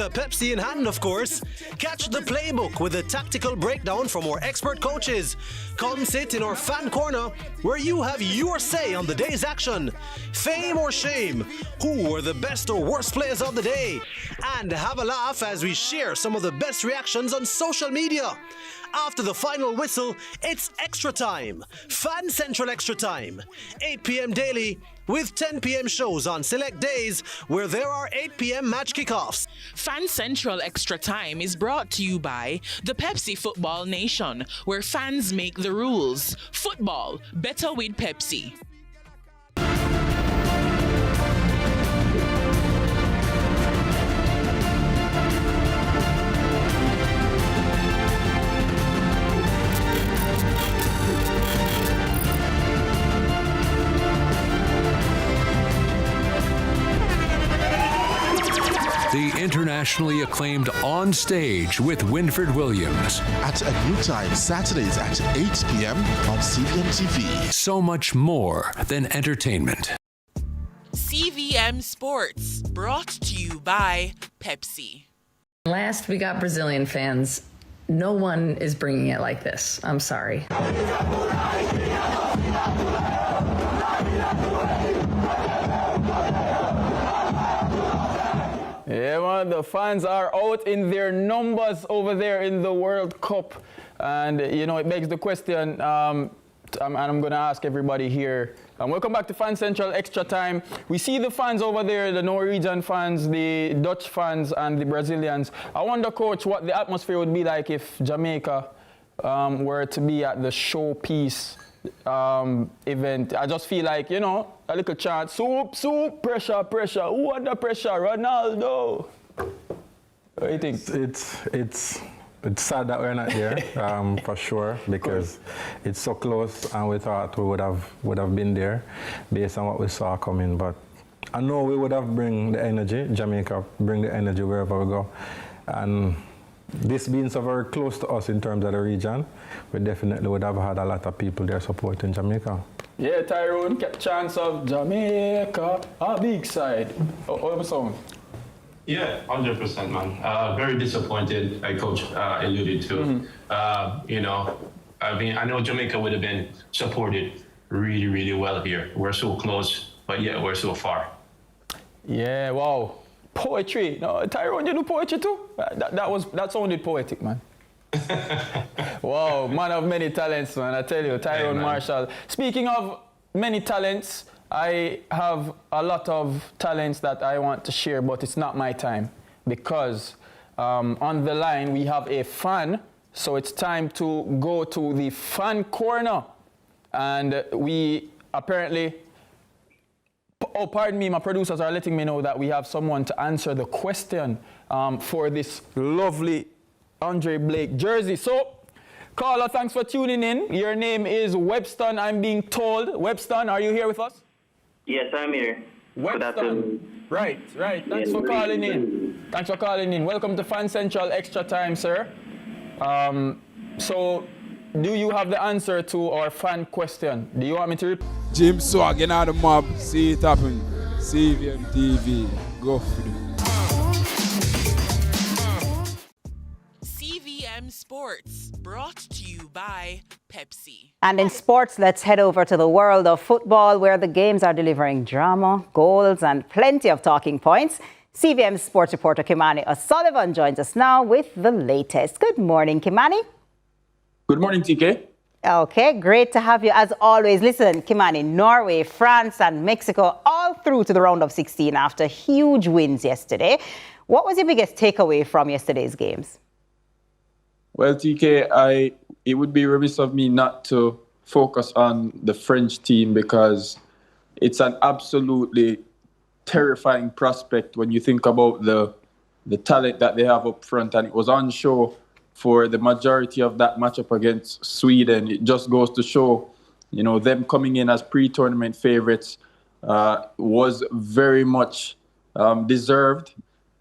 a Pepsi in hand, of course. Catch the playbook with a tactical breakdown from our expert coaches. Come sit in our fan corner where you have your say on the day's action. Fame or shame? Who were the best or worst players of the day? And have a laugh as we share some of the best reactions on social media. After the final whistle, it's extra time. Fan Central Extra Time. 8 p.m. daily with 10 p.m. shows on select days where there are 8 p.m. match kickoffs. Fan Central Extra Time is brought to you by the Pepsi Football Nation, where fans make the rules. Football, better with Pepsi. The internationally acclaimed On Stage with Winford Williams. At a new time, Saturdays at 8 p.m. on CVM TV. So much more than entertainment. CVM Sports, brought to you by Pepsi. Last, we got Brazilian fans. No one is bringing it like this. I'm sorry. Yeah, man, the fans are out in their numbers over there in the World Cup. And, you know, it begs the question, and I'm going to ask everybody here. Welcome back to Fan Central Extra Time. We see the fans over there, the Norwegian fans, the Dutch fans, and the Brazilians. I wonder, Coach, what the atmosphere would be like if Jamaica were to be at the showpiece event. I just feel like, you know, a little chant, soup, pressure, who under pressure, Ronaldo. What do you think? It's sad that we're not there, for sure, because it's so close, and we thought we would have been there based on what we saw coming. But I know we would have bring the energy, Jamaica bring the energy wherever we go, and this being so very close to us in terms of the region, we definitely would have had a lot of people there supporting Jamaica. Yeah, Tyrone, chance of Jamaica, a big side. Oh, sound. Yeah, 100%, man. Very disappointed, like Coach alluded to. You know, I mean, I know Jamaica would have been supported really, really well here. We're so close, but yet we're so far. Yeah, wow. Poetry. No, Tyrone, you do poetry too? That sounded poetic, man. Wow, man of many talents, man. I tell you, Tyrone Marshall. Speaking of many talents, I have a lot of talents that I want to share, but it's not my time because on the line we have a fan, so it's time to go to the fan corner. And we apparently, oh, pardon me, my producers are letting me know that we have someone to answer the question for this lovely Andre Blake jersey. So, caller, thanks for tuning in. Your name is Webston, I'm being told. Webston, are you here with us? Yes, I'm here. Webston. Right. Thanks for calling in. Welcome to Fan Central Extra Time, sir. So, do you have the answer to our fan question? Do you want me to repeat? Jim Swag, you know the mob. See it happen. CVM TV. Go for it. CVM Sports, brought to you by Pepsi. And in sports, let's head over to the world of football, where the games are delivering drama, goals, and plenty of talking points. CVM sports reporter Kimani O'Sullivan joins us now with the latest. Good morning, Kimani. Good morning, TK. Okay, great to have you as always. Listen, Kimani, Norway, France, and Mexico all through to the round of 16 after huge wins yesterday. What was your biggest takeaway from yesterday's games? Well, TK, it would be remiss of me not to focus on the French team because it's an absolutely terrifying prospect when you think about the talent that they have up front, and it was on show for the majority of that matchup against Sweden. It just goes to show, you know, them coming in as pre-tournament favorites was very much deserved.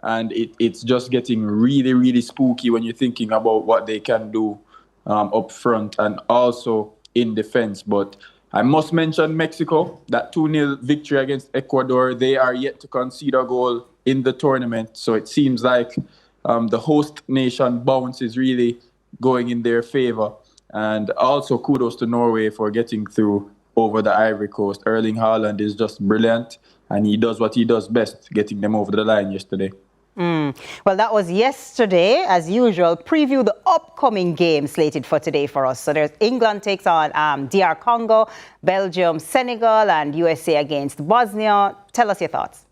And it's just getting really, really spooky when you're thinking about what they can do up front and also in defense. But I must mention Mexico, that 2-0 victory against Ecuador. They are yet to concede a goal in the tournament. So it seems like the host nation bounce is really going in their favor. And also kudos to Norway for getting through over the Ivory Coast. Erling Haaland is just brilliant, and he does what he does best, getting them over the line yesterday. Well, that was yesterday. As usual, preview the upcoming game slated for today for us. So there's England takes on DR Congo, Belgium, Senegal, and USA against Bosnia. Tell us your thoughts.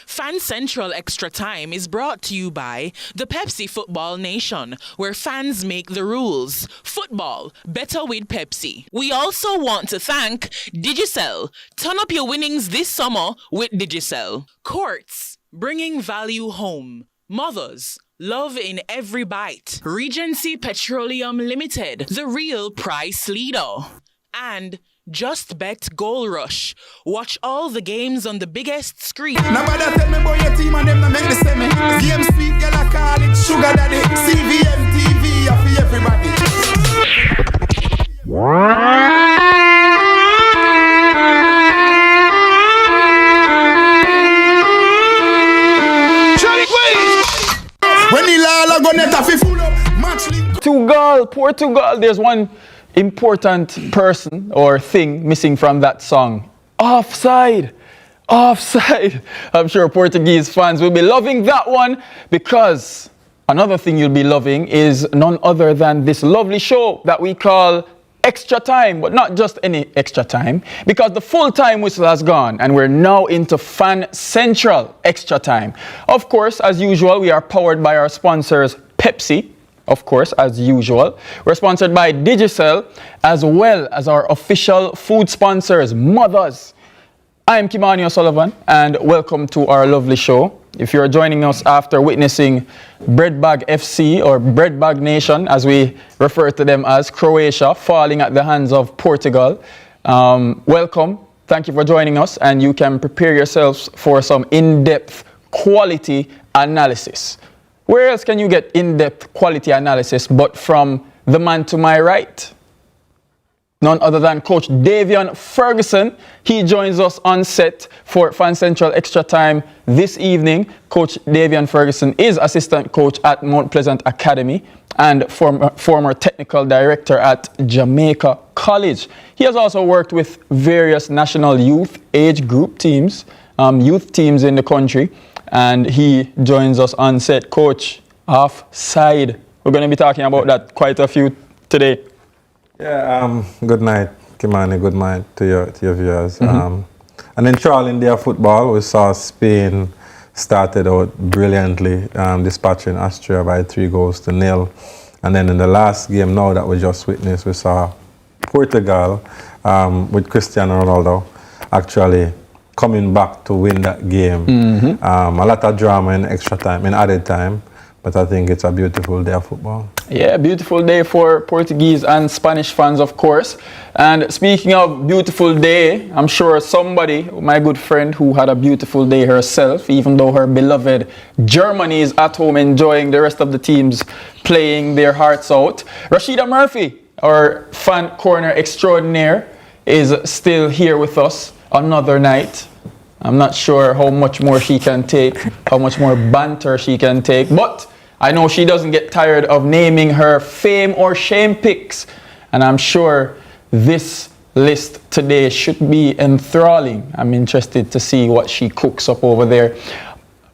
Fan Central Extra Time is brought to you by the Pepsi Football Nation, where fans make the rules. Football, better with Pepsi. We also want to thank Digicel. Turn up your winnings this summer with Digicel. Courts, bringing value home. Mothers, love in every bite. Regency Petroleum Limited, the real price leader. And Just Bet Goal Rush. Watch all the games on the biggest screen. Nobody tell me about your team and them not make the same. Game sweet, girl, I call it Sugar Daddy. CVM TV, for everybody. When the la go net a full up match link. Portugal, there's one important person or thing missing from that song. Offside. I'm sure Portuguese fans will be loving that one, because another thing you'll be loving is none other than this lovely show that we call Extra Time, but not just any extra time, because the full time whistle has gone and we're now into Fan Central Extra Time. Of course, as usual, we are powered by our sponsors, Pepsi. Of course, as usual. We're sponsored by Digicel, as well as our official food sponsors, Mothers. I'm Kimani O'Sullivan, and welcome to our lovely show. If you're joining us after witnessing Breadbag FC, or Breadbag Nation, as we refer to them as, Croatia, falling at the hands of Portugal, welcome. Thank you for joining us, and you can prepare yourselves for some in-depth quality analysis. Where else can you get in-depth quality analysis but from the man to my right? None other than Coach Davion Ferguson. He joins us on set for Fan Central Extra Time this evening. Coach Davion Ferguson is assistant coach at Mount Pleasant Academy and former technical director at Jamaica College. He has also worked with various national youth age group teams, youth teams in the country. And he joins us on set. Coach, offside. We're going to be talking about that quite a few today. Yeah, good night, Kimani. Good night to your viewers. And in Trial India football, we saw Spain started out brilliantly, dispatching Austria by 3-0. And then in the last game now that we just witnessed, we saw Portugal with Cristiano Ronaldo actually coming back to win that game. A lot of drama in extra time, in added time, but I think it's a beautiful day of football. Yeah, beautiful day for Portuguese and Spanish fans, of course. And speaking of beautiful day, I'm sure somebody, my good friend, who had a beautiful day herself, even though her beloved Germany is at home enjoying the rest of the teams playing their hearts out. Rashida Murphy, our fan corner extraordinaire, is still here with us another night. I'm not sure how much more she can take, how much more banter she can take, but I know she doesn't get tired of naming her fame or shame picks, and I'm sure this list today should be enthralling. I'm interested to see what she cooks up over there.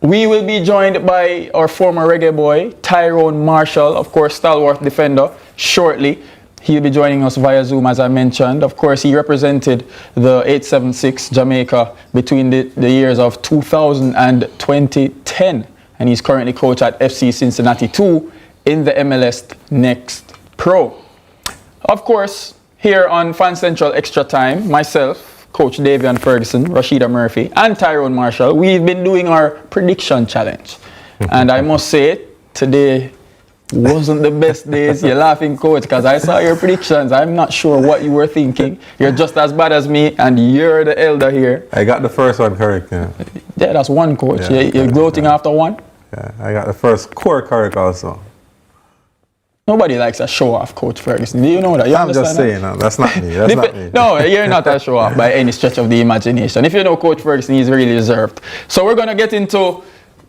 We will be joined by our former reggae boy, Tyrone Marshall, of course, stalwart defender, shortly. He'll be joining us via Zoom, as I mentioned. Of course, he represented the 876 Jamaica between the years of 2000 and 2010. And he's currently coach at FC Cincinnati 2 in the MLS Next Pro. Of course, here on Fan Central Extra Time, myself, Coach Davion Ferguson, Rashida Murphy, and Tyrone Marshall, we've been doing our prediction challenge. And I must say, today wasn't the best days. You're laughing, Coach, because I saw your predictions. I'm not sure what you were thinking. You're just as bad as me, and you're the elder here. I got the first one correct, yeah. Yeah, that's one, Coach. Yeah, you're gloating after one? Yeah, I got the first core correct also. Nobody likes a show-off, Coach Ferguson. Do you know that? I'm just saying, that's not me. That's not me. No, you're not a show-off by any stretch of the imagination. If you know Coach Ferguson, he's really reserved. So we're going to get into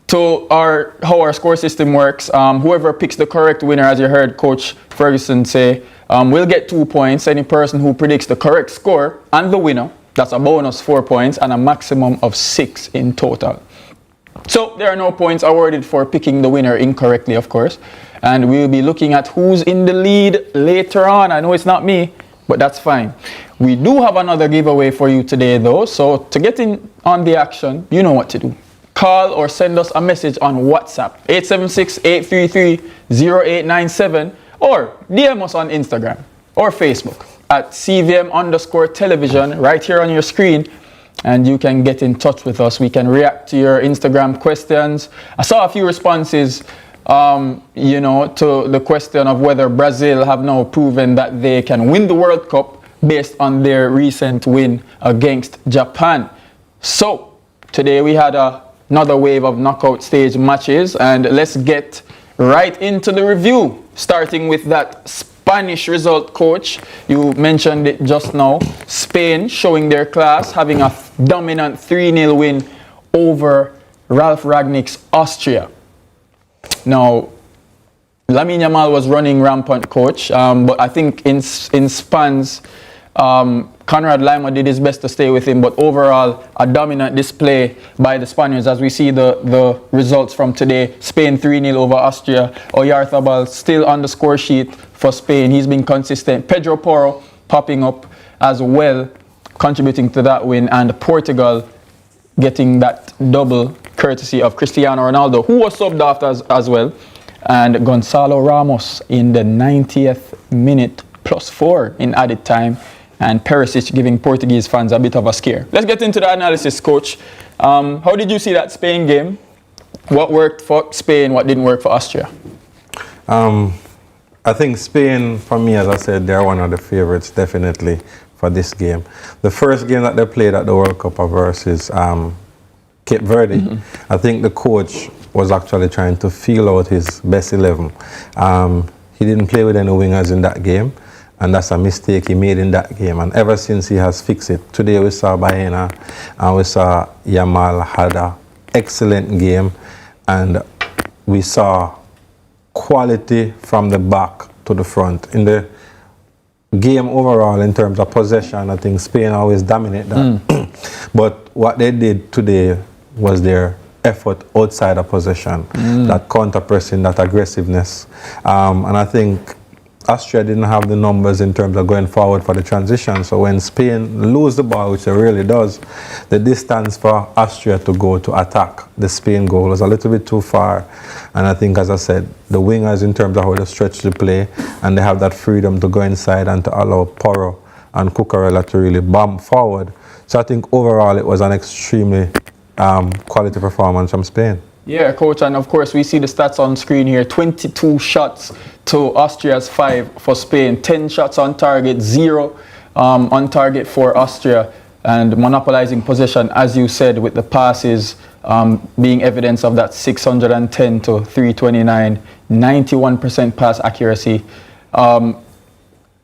how our score system works. Whoever picks the correct winner, as you heard Coach Ferguson say, will get 2 points. Any person who predicts the correct score and the winner, that's a bonus 4 points and a maximum of 6 in total. So there are no points awarded for picking the winner incorrectly, of course. And we'll be looking at who's in the lead later on. I know it's not me, but that's fine. We do have another giveaway for you today, though. So to get in on the action, you know what to do. Call or send us a message on WhatsApp, 876-833-0897, or DM us on Instagram or Facebook at CVM_television right here on your screen. And you can get in touch with us. We can react to your Instagram questions. I saw a few responses to the question of whether Brazil have now proven that they can win the World Cup based on their recent win against Japan. So today we had another wave of knockout stage matches, and let's get right into the review, starting with that Spanish result, Coach. You mentioned it just now. Spain showing their class, having a dominant 3-0 win over Ralf Rangnick's Austria. Now, Lamine Yamal was running rampant, Coach, but I think in spans, Conrad Lima did his best to stay with him, but overall, a dominant display by the Spaniards as we see the results from today. Spain 3-0 over Austria. Oyarzabal still on the score sheet for Spain. He's been consistent. Pedro Porro popping up as well, contributing to that win, and Portugal getting that double courtesy of Cristiano Ronaldo, who was subbed off as well, and Gonzalo Ramos in the 90th minute +4 in added time, and Perisic giving Portuguese fans a bit of a scare. Let's get into the analysis, Coach. How did you see that Spain game? What worked for Spain, what didn't work for Austria? I think Spain, for me, as I said, they're one of the favorites, definitely, for this game. The first game that they played at the World Cup versus Cape Verde, I think the coach was actually trying to feel out his best 11. He didn't play with any wingers in that game, and that's a mistake he made in that game. And ever since, he has fixed it. Today we saw Baena and we saw Yamal had an excellent game, and we saw quality from the back to the front. In the game overall, in terms of possession, I think Spain always dominate that. But what they did today was their effort outside of possession, that counter-pressing, that aggressiveness. And I think Austria didn't have the numbers in terms of going forward for the transition. So when Spain lose the ball, which it really does, the distance for Austria to go to attack the Spain goal was a little bit too far. And I think, as I said, the wingers in terms of how they stretch the play, and they have that freedom to go inside and to allow Porro and Cucurella to really bomb forward. So I think overall it was an extremely quality performance from Spain. Yeah, Coach, and of course we see the stats on screen here. 22 shots to Austria's 5 for Spain. 10 shots on target, 0 on target for Austria, and monopolizing possession, as you said, with the passes being evidence of that 610 to 329, 91% pass accuracy.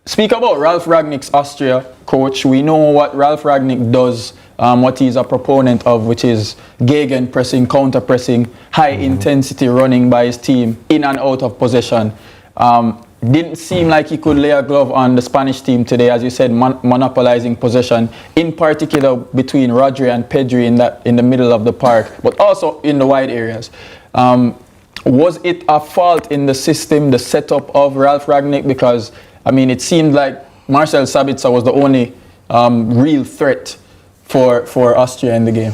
Speak about Ralf Rangnick's Austria, Coach. We know what Ralf Rangnick does, what he's a proponent of, which is gegenpressing, counter-pressing, high-intensity running by his team in and out of possession. Didn't seem like he could lay a glove on the Spanish team today, as you said, monopolizing possession, in particular between Rodri and Pedri in the middle of the park, but also in the wide areas. Was it a fault in the system, the setup of Ralf Rangnick? Because, I mean, it seemed like Marcel Sabitzer was the only real threat for Austria in the game.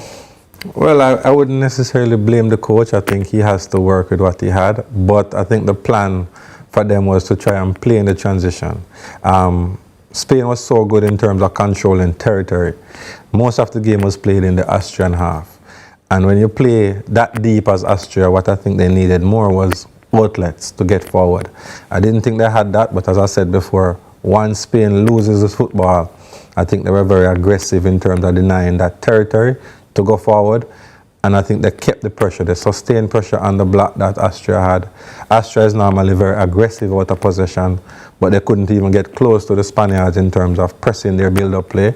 Well, I wouldn't necessarily blame the coach. I think he has to work with what he had. But I think the plan for them was to try and play in the transition. Spain was so good in terms of controlling territory. Most of the game was played in the Austrian half. And when you play that deep as Austria, what I think they needed more was outlets to get forward. I didn't think they had that, but as I said before, once Spain loses the football, I think they were very aggressive in terms of denying that territory to go forward. And I think they kept the pressure, they sustained pressure on the block that XTra had. XTra is normally very aggressive out of possession, but they couldn't even get close to the Spaniards in terms of pressing their build-up play,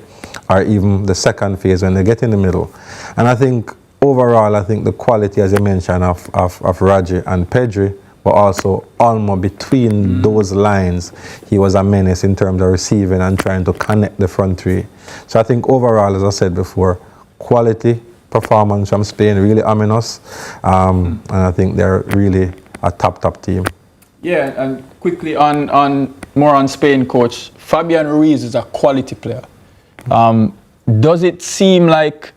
or even the second phase when they get in the middle. And I think overall, I think the quality, as you mentioned, of Raji and Pedri, but also Olmo between those lines, he was a menace in terms of receiving and trying to connect the front three. So I think overall, as I said before, quality performance from Spain, really ominous, and I think they're really a top team. Yeah, and quickly more on Spain, coach. Fabian Ruiz is a quality player. Does it seem like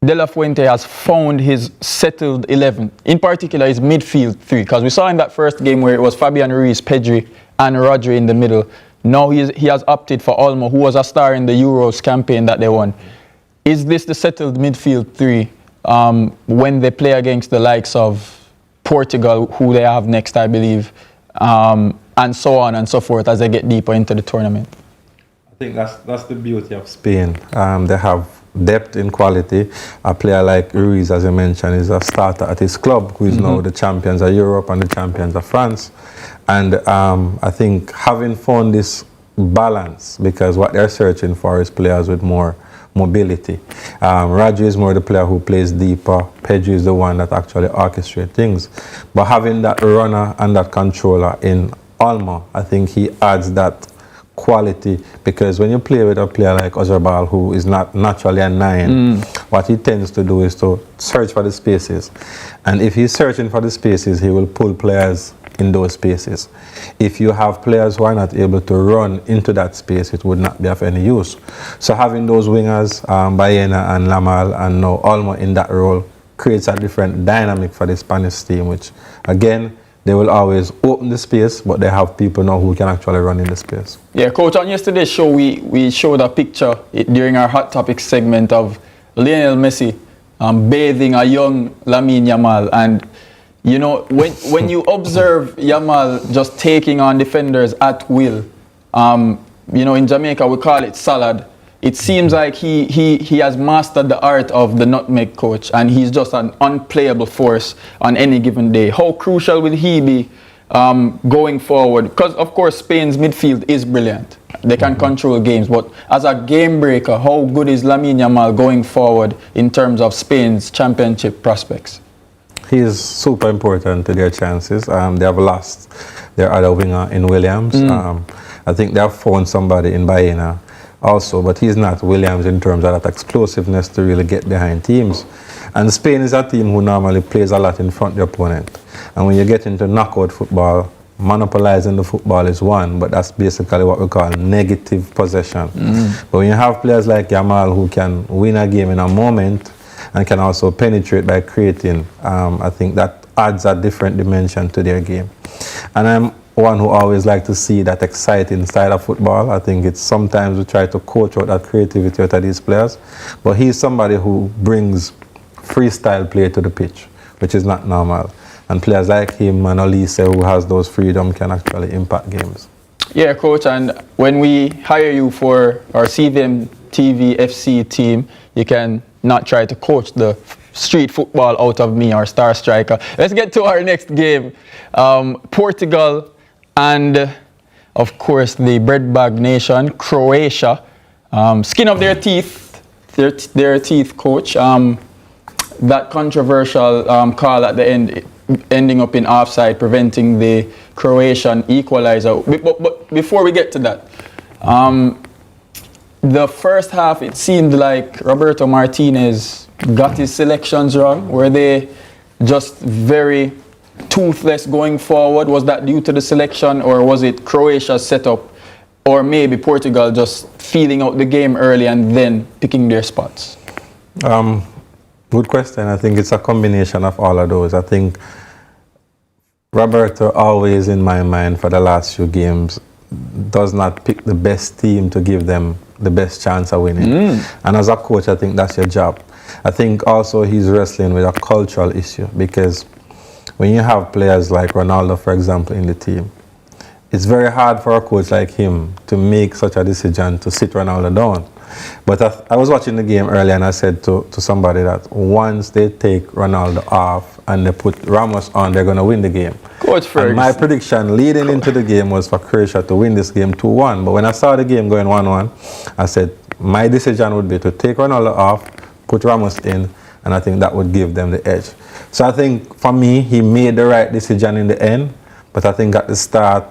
De La Fuente has found his settled 11, in particular his midfield three? Because we saw in that first game where it was Fabian Ruiz, Pedri, and Rodri in the middle. Now he has opted for Olmo, who was a star in the Euros campaign that they won. Is this the settled midfield three when they play against the likes of Portugal, who they have next, I believe, and so on and so forth as they get deeper into the tournament? I think that's the beauty of Spain. They have depth in quality. A player like Ruiz, as you mentioned, is a starter at his club, who is now the champions of Europe and the champions of France. And I think having found this balance, because what they're searching for is players with more mobility. Raju is more the player who plays deeper. Pedri is the one that actually orchestrates things. But having that runner and that controller in Olmo, I think he adds that quality, because when you play with a player like Ozerbal, who is not naturally a 9, what he tends to do is to search for the spaces. And if he's searching for the spaces, he will pull players in those spaces. If you have players who are not able to run into that space, it would not be of any use. So having those wingers, Baena and Lamal and now Olmo in that role, creates a different dynamic for the Spanish team, which again, they will always open the space, but they have people now who can actually run in the space. Yeah, Coach, on yesterday's show, we showed a picture during our Hot Topics segment of Lionel Messi bathing a young Lamine Yamal. And, you know, when you observe Yamal just taking on defenders at will, you know, in Jamaica we call it salad. It seems like he has mastered the art of the nutmeg, coach, and he's just an unplayable force on any given day. How crucial will he be going forward? Because, of course, Spain's midfield is brilliant. They can control games, but as a game breaker, how good is Lamine Yamal going forward in terms of Spain's championship prospects? He is super important to their chances. They have lost their other winger in Williams. I think they have found somebody in Baena also, but he's not Williams in terms of that explosiveness to really get behind teams. And Spain is a team who normally plays a lot in front of the opponent. And when you get into knockout football, monopolizing the football is one, but that's basically what we call negative possession. But when you have players like Yamal who can win a game in a moment and can also penetrate by creating, I think that adds a different dimension to their game. And I'm one who always like to see that exciting side of football. I think it's sometimes we try to coach out that creativity out of these players, but he's somebody who brings freestyle play to the pitch, which is not normal. And players like him and Olise, who has those freedom, can actually impact games. Yeah, coach, and when we hire you for our CVM TV FC team, you can not try to coach the street football out of me, our star striker. Let's get to our next game. Portugal and, of course, the breadbag nation, Croatia. Skin of their teeth, their teeth, coach. That controversial call at the end, ending up in offside, preventing the Croatian equalizer. But before we get to that, the first half, it seemed like Roberto Martinez got his selections wrong. Were they just very toothless going forward? Was that due to the selection, or was it Croatia's setup, or maybe Portugal just feeling out the game early and then picking their spots? Good question. I think it's a combination of all of those. I think Roberto always, in my mind, for the last few games, does not pick the best team to give them the best chance of winning. And as a coach, I think that's your job. I think also he's wrestling with a cultural issue, because when you have players like Ronaldo, for example, in the team, it's very hard for a coach like him to make such a decision to sit Ronaldo down. But I was watching the game earlier and I said to somebody that once they take Ronaldo off and they put Ramos on, they're going to win the game. Coach Ferguson. And my prediction leading into the game was for Croatia to win this game 2-1. But when I saw the game going 1-1, I said my decision would be to take Ronaldo off, put Ramos in, and I think that would give them the edge. So I think for me, he made the right decision in the end. But I think at the start,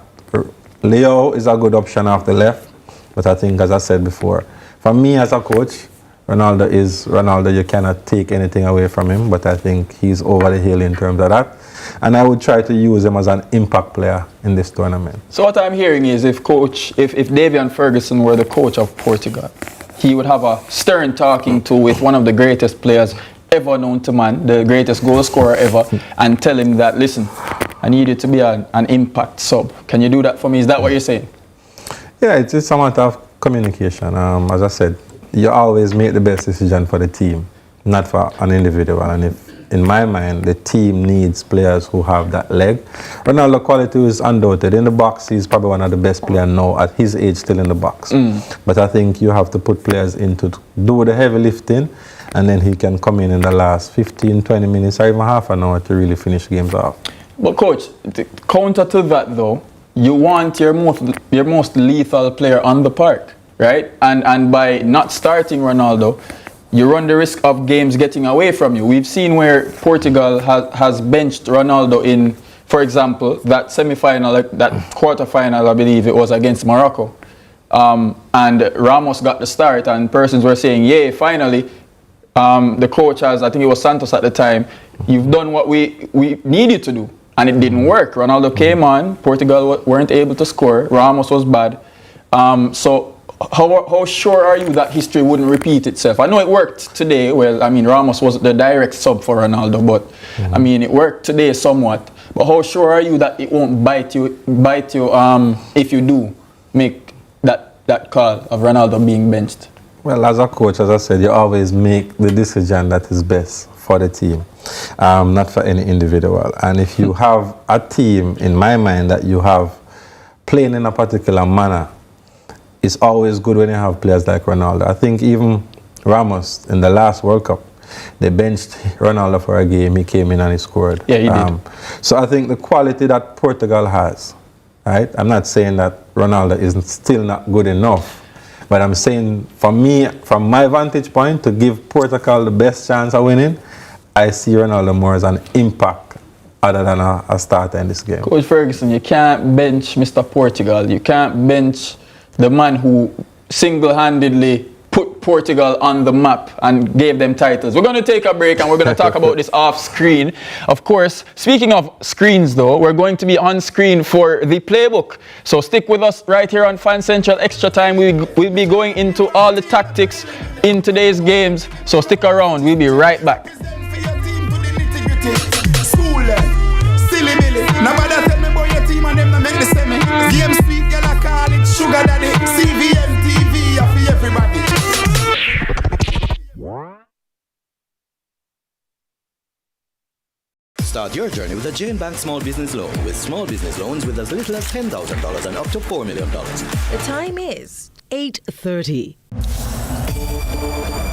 Leo is a good option off the left. But I think, as I said before, for me as a coach, Ronaldo is Ronaldo. You cannot take anything away from him. But I think he's over the hill in terms of that. And I would try to use him as an impact player in this tournament. So what I'm hearing is if Davian Ferguson were the coach of Portugal, he would have a stern talking to with one of the greatest players ever known to man, the greatest goal scorer ever, and tell him that, listen, I need you to be an impact sub. Can you do that for me? Is that what you're saying? Yeah, it's a matter of communication. As I said, you always make the best decision for the team, not for an individual. And if, in my mind, the team needs players who have that leg. Ronaldo's quality is undoubted. In the box, he's probably one of the best players now at his age, still in the box. But I think you have to put players in to do the heavy lifting, and then he can come in the last 15, 20 minutes, or even half an hour to really finish games off. But coach, counter to that though, you want your most lethal player on the park, right? And by not starting Ronaldo, you run the risk of games getting away from you. We've seen where Portugal has benched Ronaldo in, for example, that semi-final, that quarter-final, I believe it was against Morocco. And Ramos got the start, and persons were saying, yay, finally, the coach has, I think it was Santos at the time, you've done what we need you to do. And it didn't work. Ronaldo came on, Portugal weren't able to score, Ramos was bad. So how sure are you that history wouldn't repeat itself? I know it worked today. Well, I mean, Ramos was the direct sub for Ronaldo, but I mean, it worked today somewhat. But how sure are you that it won't bite you if you do make that call of Ronaldo being benched? Well, as a coach, as I said, you always make the decision that is best for the team, not for any individual. And if you have a team, in my mind, that you have playing in a particular manner, it's always good when you have players like Ronaldo. I think even Ramos, in the last World Cup, they benched Ronaldo for a game, he came in and he scored. Yeah, he did. So I think the quality that Portugal has, right? I'm not saying that Ronaldo is still not good enough, but I'm saying, for me, from my vantage point, to give Portugal the best chance of winning, I see Ronaldo more as an impact other than a starter in this game. Coach Ferguson, you can't bench Mr. Portugal. You can't bench the man who single-handedly put Portugal on the map and gave them titles. We're going to take a break and we're going to talk about this off screen. Of course, speaking of screens though, we're going to be on screen for the playbook. So stick with us right here on Fan Central Extra Time. We'll be going into all the tactics in today's games. So stick around. We'll be right back. Sugar daddy, CVM TV, for everybody. Start your journey with a Jane Bank Small Business Loan, with small business loans with as little as $10,000 and up to $4 million. The time is 8:30.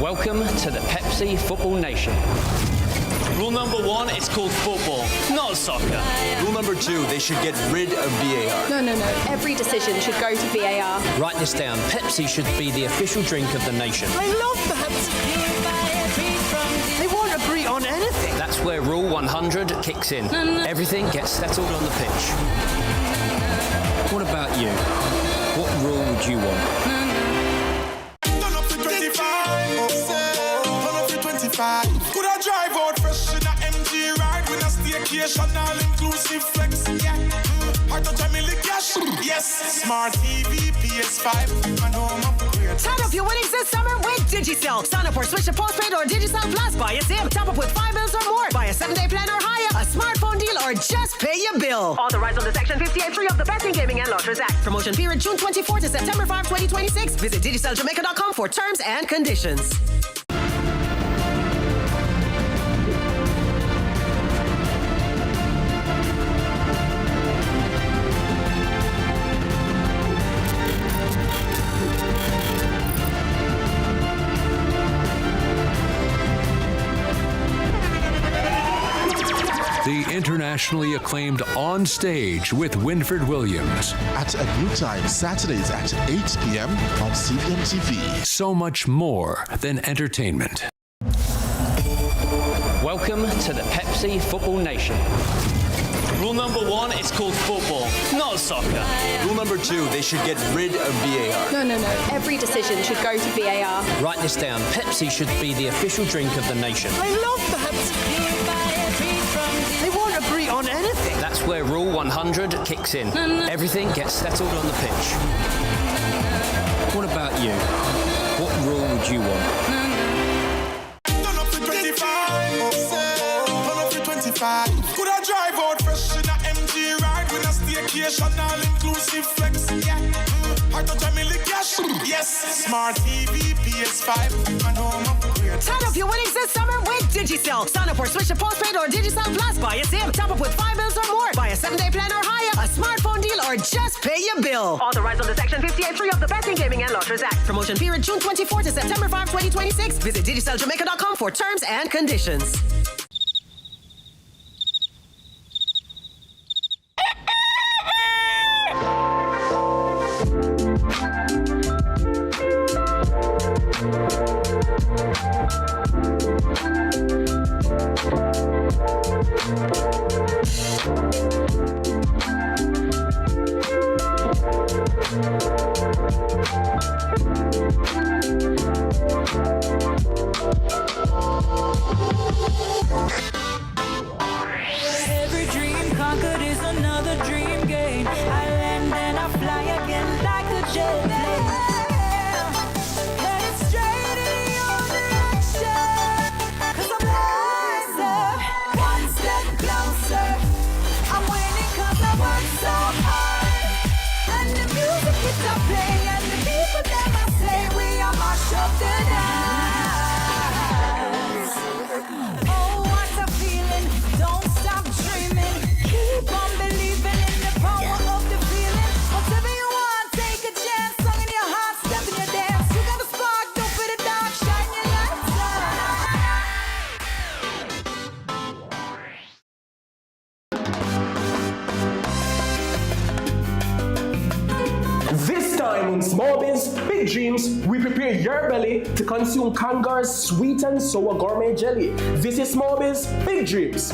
Welcome to the Pepsi Football Nation. Rule number 1, it's called football, not soccer. Rule number 2, they should get rid of VAR. No. Every decision should go to VAR. Write this down. Pepsi should be the official drink of the nation. I love that. They won't agree on anything. That's where Rule 100 kicks in. Everything gets settled on the pitch. What about you? What rule would you want? Turn up to 25. Could I drive out fresh in a MG ride with a staycation all inclusive flex? Yeah. Hard to tell me the cash. Yes. Smart TV, PS5, and home upgrade. Turn up your winnings this summer with Digicel. Sign up for Switch to Postpaid or Digicel Plus. Buy a SIM. Top up with 5 bills or more. Buy a 7-day plan or higher. A smartphone deal or just pay your bill. Authorized under Section 58.3 of the Betting, Gaming and Lotteries Act. Promotion period June 24 to September 5, 2026. Visit DigicelJamaica.com for terms and conditions. the internationally acclaimed On Stage with Winfred Williams. At a new time, Saturdays at 8 p.m. on CVM TV. So much more than entertainment. Welcome to the Pepsi Football Nation. Rule number 1, it's called football, not soccer. Rule number 2, they should get rid of VAR. No. Every decision should go to VAR. Write this down. Pepsi should be the official drink of the nation. I love that. They won't agree on anything. That's where Rule 100 kicks in. Everything gets settled on the pitch. What about you? What rule would you want? Turn up to 25. Could I drive out fresh in a MG ride with a staycation all inclusive flex? Yeah. Hard to tell me the cash. Yes. Smart TV, PS5, and home upgrade. Turn up your winnings this summer with Digicel. Sign up for Switch to Postpaid or Digicel Plus. Buy a SIM. Top up with 5 bills or more. Buy a 7-day plan or higher. A smartphone deal or just pay your bill. Authorized under Section 58.3 of the Betting, Gaming and Lotteries Act. Promotion period June 24 to September 5, 2026. Visit DigicelJamaica.com for terms and conditions. Every dream conquered is another dream gained. I land and I fly again like a jet plane. Headed straight in your direction. 'Cause I'm wiser, one step closer. I'm winning 'cause I work so hard. And the music keeps on playing, and the people them I say we are mash up the dance. Oh, what a feeling! Don't stop dreaming. Keep on believing in the power of the feeling. Whatever you want, take a chance. Song in your heart, step in your dance. You got a spark, don't put it down. Shine your lights This time on Small Biz, Big Dreams, we prepare your belly to consume Kangar's sweet and sour gourmet jelly. This is Small Biz, Big Dreams.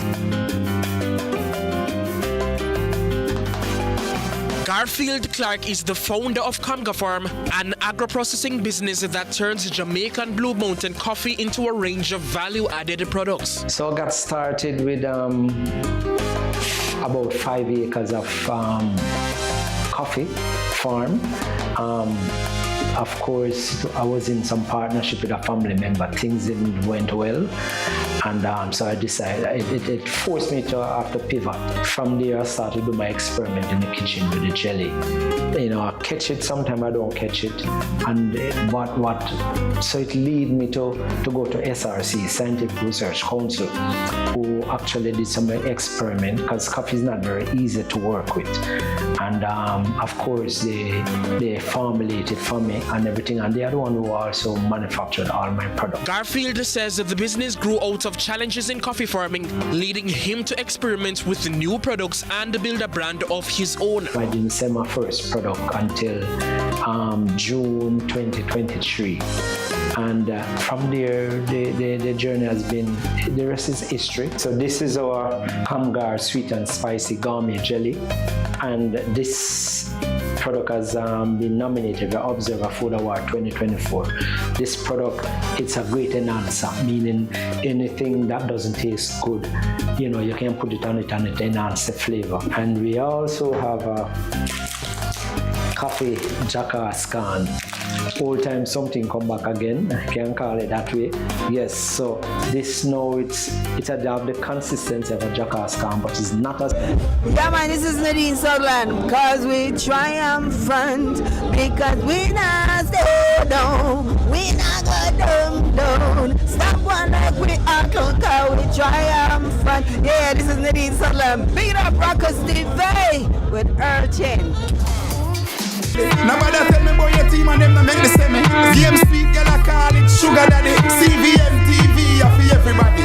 Garfield Clark is the founder of Conga Farm, an agro-processing business that turns Jamaican Blue Mountain coffee into a range of value-added products. So I got started with about 5 acres of coffee farm. Of course, I was in some partnership with a family member. Things didn't went well, and so I decided it forced me to have to pivot. From there, I started to do my experiment in the kitchen with the jelly. You know, I catch it, sometimes I don't catch it, and so it lead me to go to SRC, Scientific Research Council, who actually did some experiment because coffee is not very easy to work with, and of course they formulated for me and everything, and they are the one who also manufactured all my products. Garfield says that the business grew out of challenges in coffee farming, leading him to experiment with new products and build a brand of his own. I didn't sell my first product until June 2023. And from there, the journey has been, the rest is history. So this is our Hamgar Sweet and Spicy Gourmet Jelly. And this product has been nominated for Observer Food Award 2024. This product, it's a great enhancer, meaning anything that doesn't taste good, you know, you can put it on it and it enhances the flavor. And we also have a coffee jackass can. All time something come back again, I can call it that way. Yes, so this now it's have the consistency of a jackass can, but it's not as. Yeah man, this is Nadine Sutherland, because we triumphant, because we not stay down, we not go down. Stop one like we are cause we triumphant. Yeah, this is Nadine Sutherland. Beat up Rockers TV with Urchin. Nobody tell me about your team and them not make the same. Game Street, girl, I call it Sugar Daddy. CVM TV, for everybody.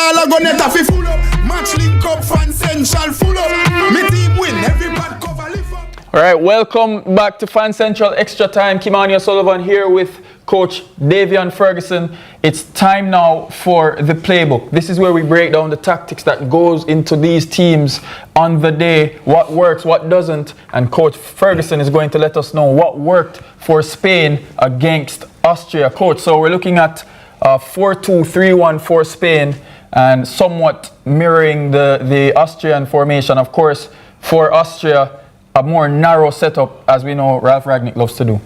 all a go net a fi full up. Match link up, fan central full up. Me team win, every bad cover lift up. All right, welcome back to Fan Central Extra Time. Kimani O'Sullivan here with Coach Davion Ferguson. It's time now for the playbook. This is where we break down the tactics that goes into these teams on the day, what works, what doesn't, and Coach Ferguson is going to let us know what worked for Spain against Austria. Coach, so we're looking at 4-2-3-1 for Spain and somewhat mirroring the Austrian formation. Of course, for Austria, a more narrow setup, as we know Ralph Rangnick loves to do.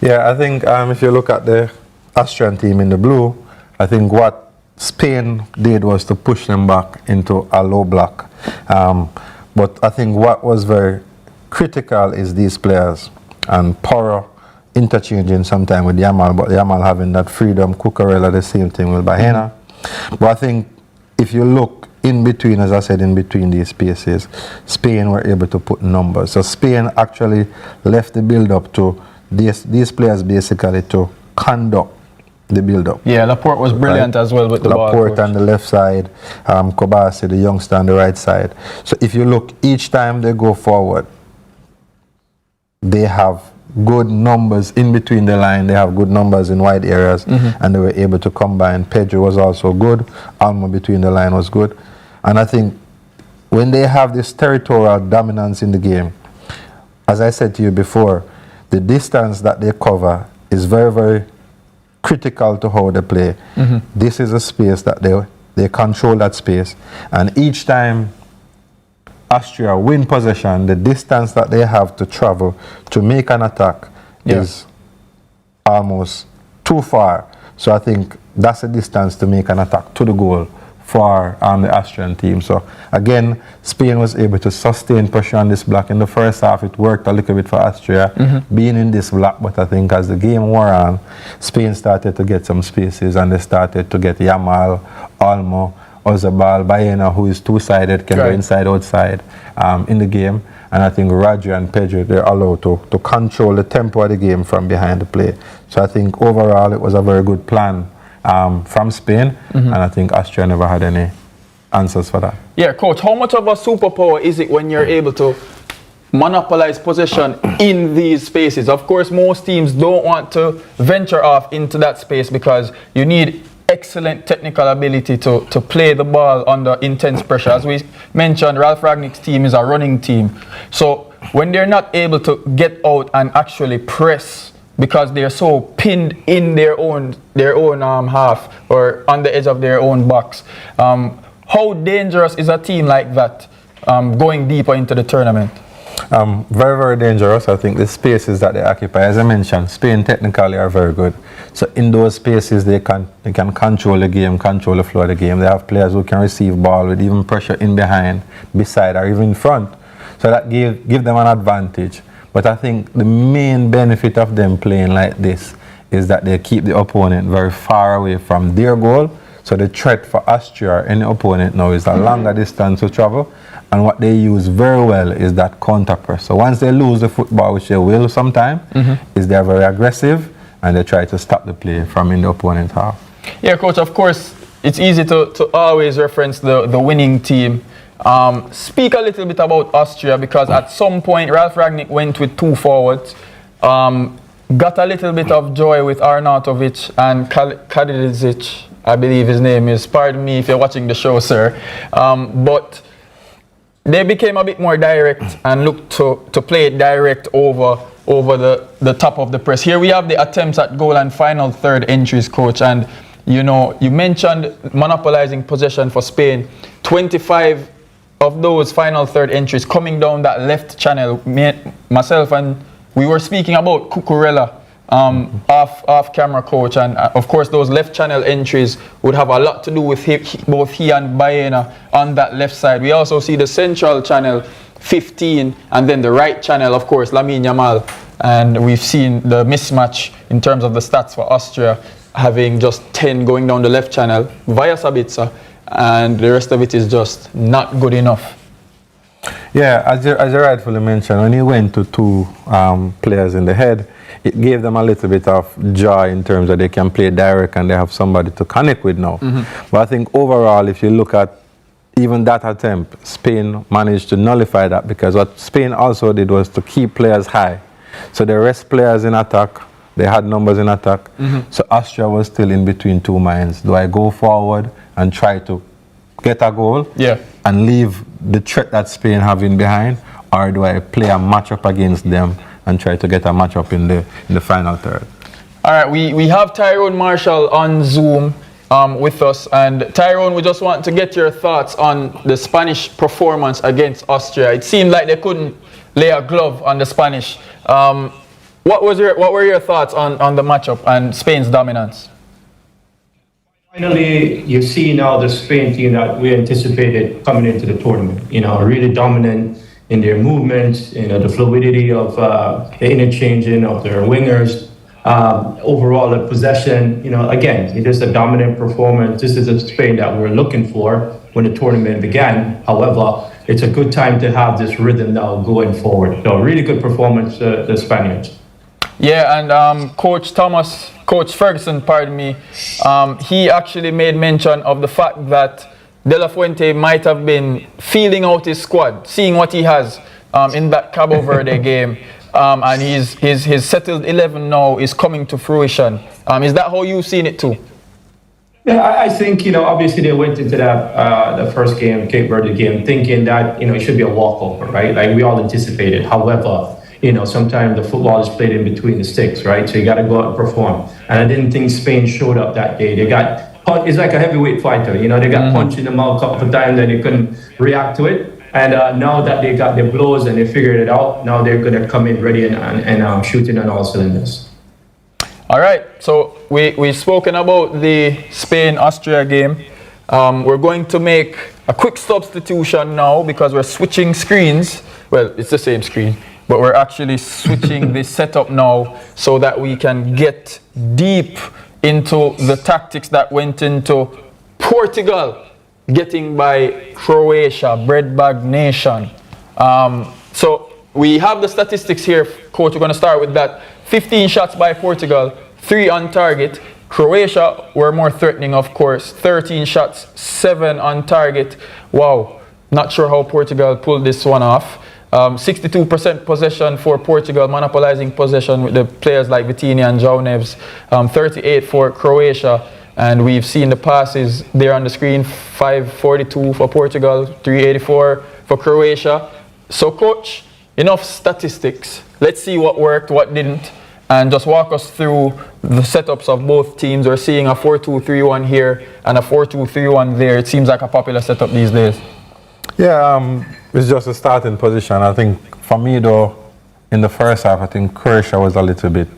Yeah, I think if you look at the Austrian team in the blue, I think what Spain did was to push them back into a low block. But I think what was very critical is these players and Porro interchanging sometime with Yamal, but Yamal having that freedom, Cucurella the same thing with Baena. But I think if you look in between, as I said, in between these spaces, Spain were able to put numbers. So Spain actually left the build-up to these players basically to conduct the build-up. Yeah, Laporte was brilliant as well with the ball. Laporte on the left side, Kobasi, the youngster, on the right side. So if you look, each time they go forward, they have good numbers in between the line. They have good numbers in wide areas, and they were able to combine. Pedro was also good. Alma between the line was good. And I think when they have this territorial dominance in the game, as I said to you before, the distance that they cover is very, very critical to how they play. This is a space that they control that space. And each time Austria win possession, the distance that they have to travel to make an attack is almost too far. So I think that's a distance to make an attack to the goal for the Austrian team. So again, Spain was able to sustain pressure on this block. In the first half, it worked a little bit for Austria being in this block, but I think as the game wore on, Spain started to get some spaces and they started to get Yamal, Olmo, Ozabal, Baena, who is two-sided, can go inside, outside in the game. And I think Roger and Pedro, they're allowed to control the tempo of the game from behind the play. So I think overall it was a very good plan from Spain, and I think Austria never had any answers for that. Yeah, Coach, how much of a superpower is it when you're able to monopolize possession in these spaces? Of course, most teams don't want to venture off into that space because you need excellent technical ability to play the ball under intense pressure. As we mentioned, Ralph Rangnick's team is a running team. So when they're not able to get out and actually press because they're so pinned in their own half or on the edge of their own box, how dangerous is a team like that going deeper into the tournament? Very, very dangerous. I think the spaces that they occupy, as I mentioned, Spain technically are very good. So in those spaces, they can control the game, control the flow of the game. They have players who can receive ball with even pressure in behind, beside, or even in front. So that give them an advantage. But I think the main benefit of them playing like this is that they keep the opponent very far away from their goal. So the threat for Austria, any opponent now, is a longer distance to travel. And what they use very well is that counter press. So once they lose the football, which they will sometime, is they're very aggressive and they try to stop the play from in the opponent's half. Yeah, Coach, of course, it's easy to always reference the winning team. Speak a little bit about Austria, because at some point Ralph Rangnick went with two forwards, got a little bit of joy with Arnautovic and Kadidzic, I believe his name is. Pardon me if you're watching the show, sir. But they became a bit more direct and looked to play it direct over the top of the press. Here we have the attempts at goal and final third entries, Coach. And you know, you mentioned monopolizing possession for Spain. 25 of those final third entries coming down that left channel. Myself and we were speaking about Cucurella off camera, Coach, and of course those left channel entries would have a lot to do with both he and Baena on that left side. We also see the central channel 15 and then the right channel, of course, Lamine Yamal, and we've seen the mismatch in terms of the stats for Austria, having just 10 going down the left channel via Sabitzer, and the rest of it is just not good enough. Yeah, as you rightfully mentioned, when he went to two players in the head, it gave them a little bit of joy in terms that they can play direct and they have somebody to connect with now. But I think overall, if you look at even that attempt, Spain managed to nullify that, because what Spain also did was to keep players high. So they rest players in attack, they had numbers in attack. So Austria was still in between two minds. Do I go forward and try to get a goal and leave the threat that Spain have in behind, or do I play a matchup against them and try to get a matchup in the final third? All right, we have Tyrone Marshall on Zoom with us. And Tyrone, we just want to get your thoughts on the Spanish performance against Austria. It seemed like they couldn't lay a glove on the Spanish. What were your thoughts on the matchup and Spain's dominance? Finally, you see now the Spain team that we anticipated coming into the tournament. You know, really dominant in their movements, you know, the fluidity of the interchanging of their wingers. Overall, the possession, you know, again, it is a dominant performance. This is a Spain that we're looking for when the tournament began. However, it's a good time to have this rhythm now going forward. So, really good performance, the Spaniards. Yeah, and Coach Ferguson, pardon me, he actually made mention of the fact that De La Fuente might have been feeling out his squad, seeing what he has in that Cabo Verde game. And his settled 11 now is coming to fruition. Is that how you've seen it too? Yeah, I think, you know, obviously they went into that the first game, Cape Verde game, thinking that, you know, it should be a walkover, right? Like we all anticipated. However, you know, sometimes the football is played in between the sticks, right? So you got to go out and perform. And I didn't think Spain showed up that day. They got, it's like a heavyweight fighter, you know, they got punched in the mouth a couple of times and they couldn't react to it. And now that they got their blows and they figured it out, now they're going to come in ready and shooting on all cylinders. All right, so we've spoken about the Spain-Austria game. We're going to make a quick substitution now because we're switching screens. Well, it's the same screen, but we're actually switching the setup now so that we can get deep into the tactics that went into Portugal getting by Croatia, breadbag nation. So we have the statistics here, Coach. We're going to start with that. 15 shots by Portugal, 3 on target. Croatia were more threatening, of course. 13 shots, 7 on target. Wow, not sure how Portugal pulled this one off. 62% possession for Portugal, monopolizing possession with the players like Vitinha and João Neves. 38 for Croatia. And we've seen the passes there on the screen, 542 for Portugal, 384 for Croatia. So, Coach, enough statistics. Let's see what worked, what didn't, and just walk us through the setups of both teams. We're seeing a 4-2-3-1 here and a 4-2-3-1 there. It seems like a popular setup these days. Yeah, it's just a starting position. I think for me, though, in the first half, I think Croatia was a little bit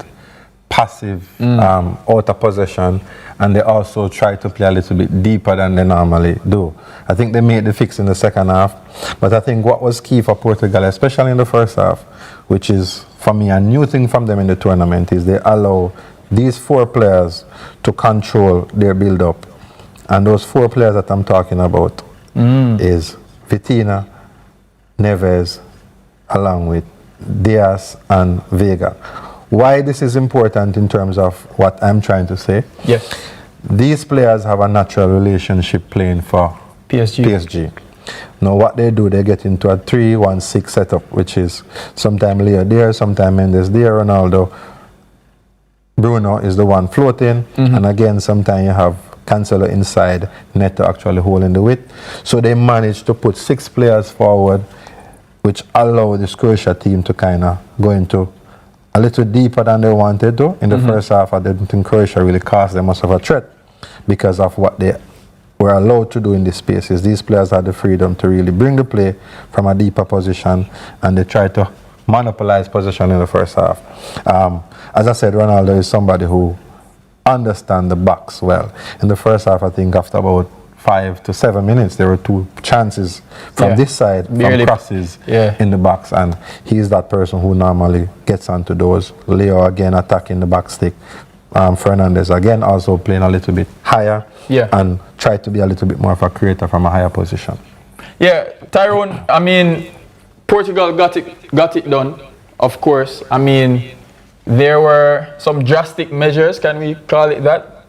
passive, out of possession, and they also try to play a little bit deeper than they normally do. I think they made the fix in the second half, but I think what was key for Portugal, especially in the first half, which is for me a new thing from them in the tournament, is they allow these 4 players to control their build-up. And those 4 players that I'm talking about is Vitinha, Neves, along with Diaz and Vega. Why this is important in terms of what I'm trying to say? Yes. These players have a natural relationship playing for PSG. Now what they do, they get into a 3-1-6 setup, which is sometimes Leo there, sometimes Mendes there, Ronaldo. Bruno is the one floating, and again, sometimes you have Cancelo inside, Neto actually holding the width. So they managed to put 6 players forward, which allow the Croatia team to kind of go into a little deeper than they wanted to. In the first half, I didn't think Croatia really caused them much of a threat because of what they were allowed to do in the spaces. These players had the freedom to really bring the play from a deeper position, and they tried to monopolize possession in the first half. As I said, Ronaldo is somebody who understands the box well. In the first half, I think after about 5 to 7 minutes, there were 2 chances from this side, from crosses in the box, and he's that person who normally gets onto those. Leo again attacking the back stick. Fernandez again also playing a little bit higher and try to be a little bit more of a creator from a higher position. Yeah, Tyrone, I mean, Portugal got it done, of course. I mean, there were some drastic measures, can we call it that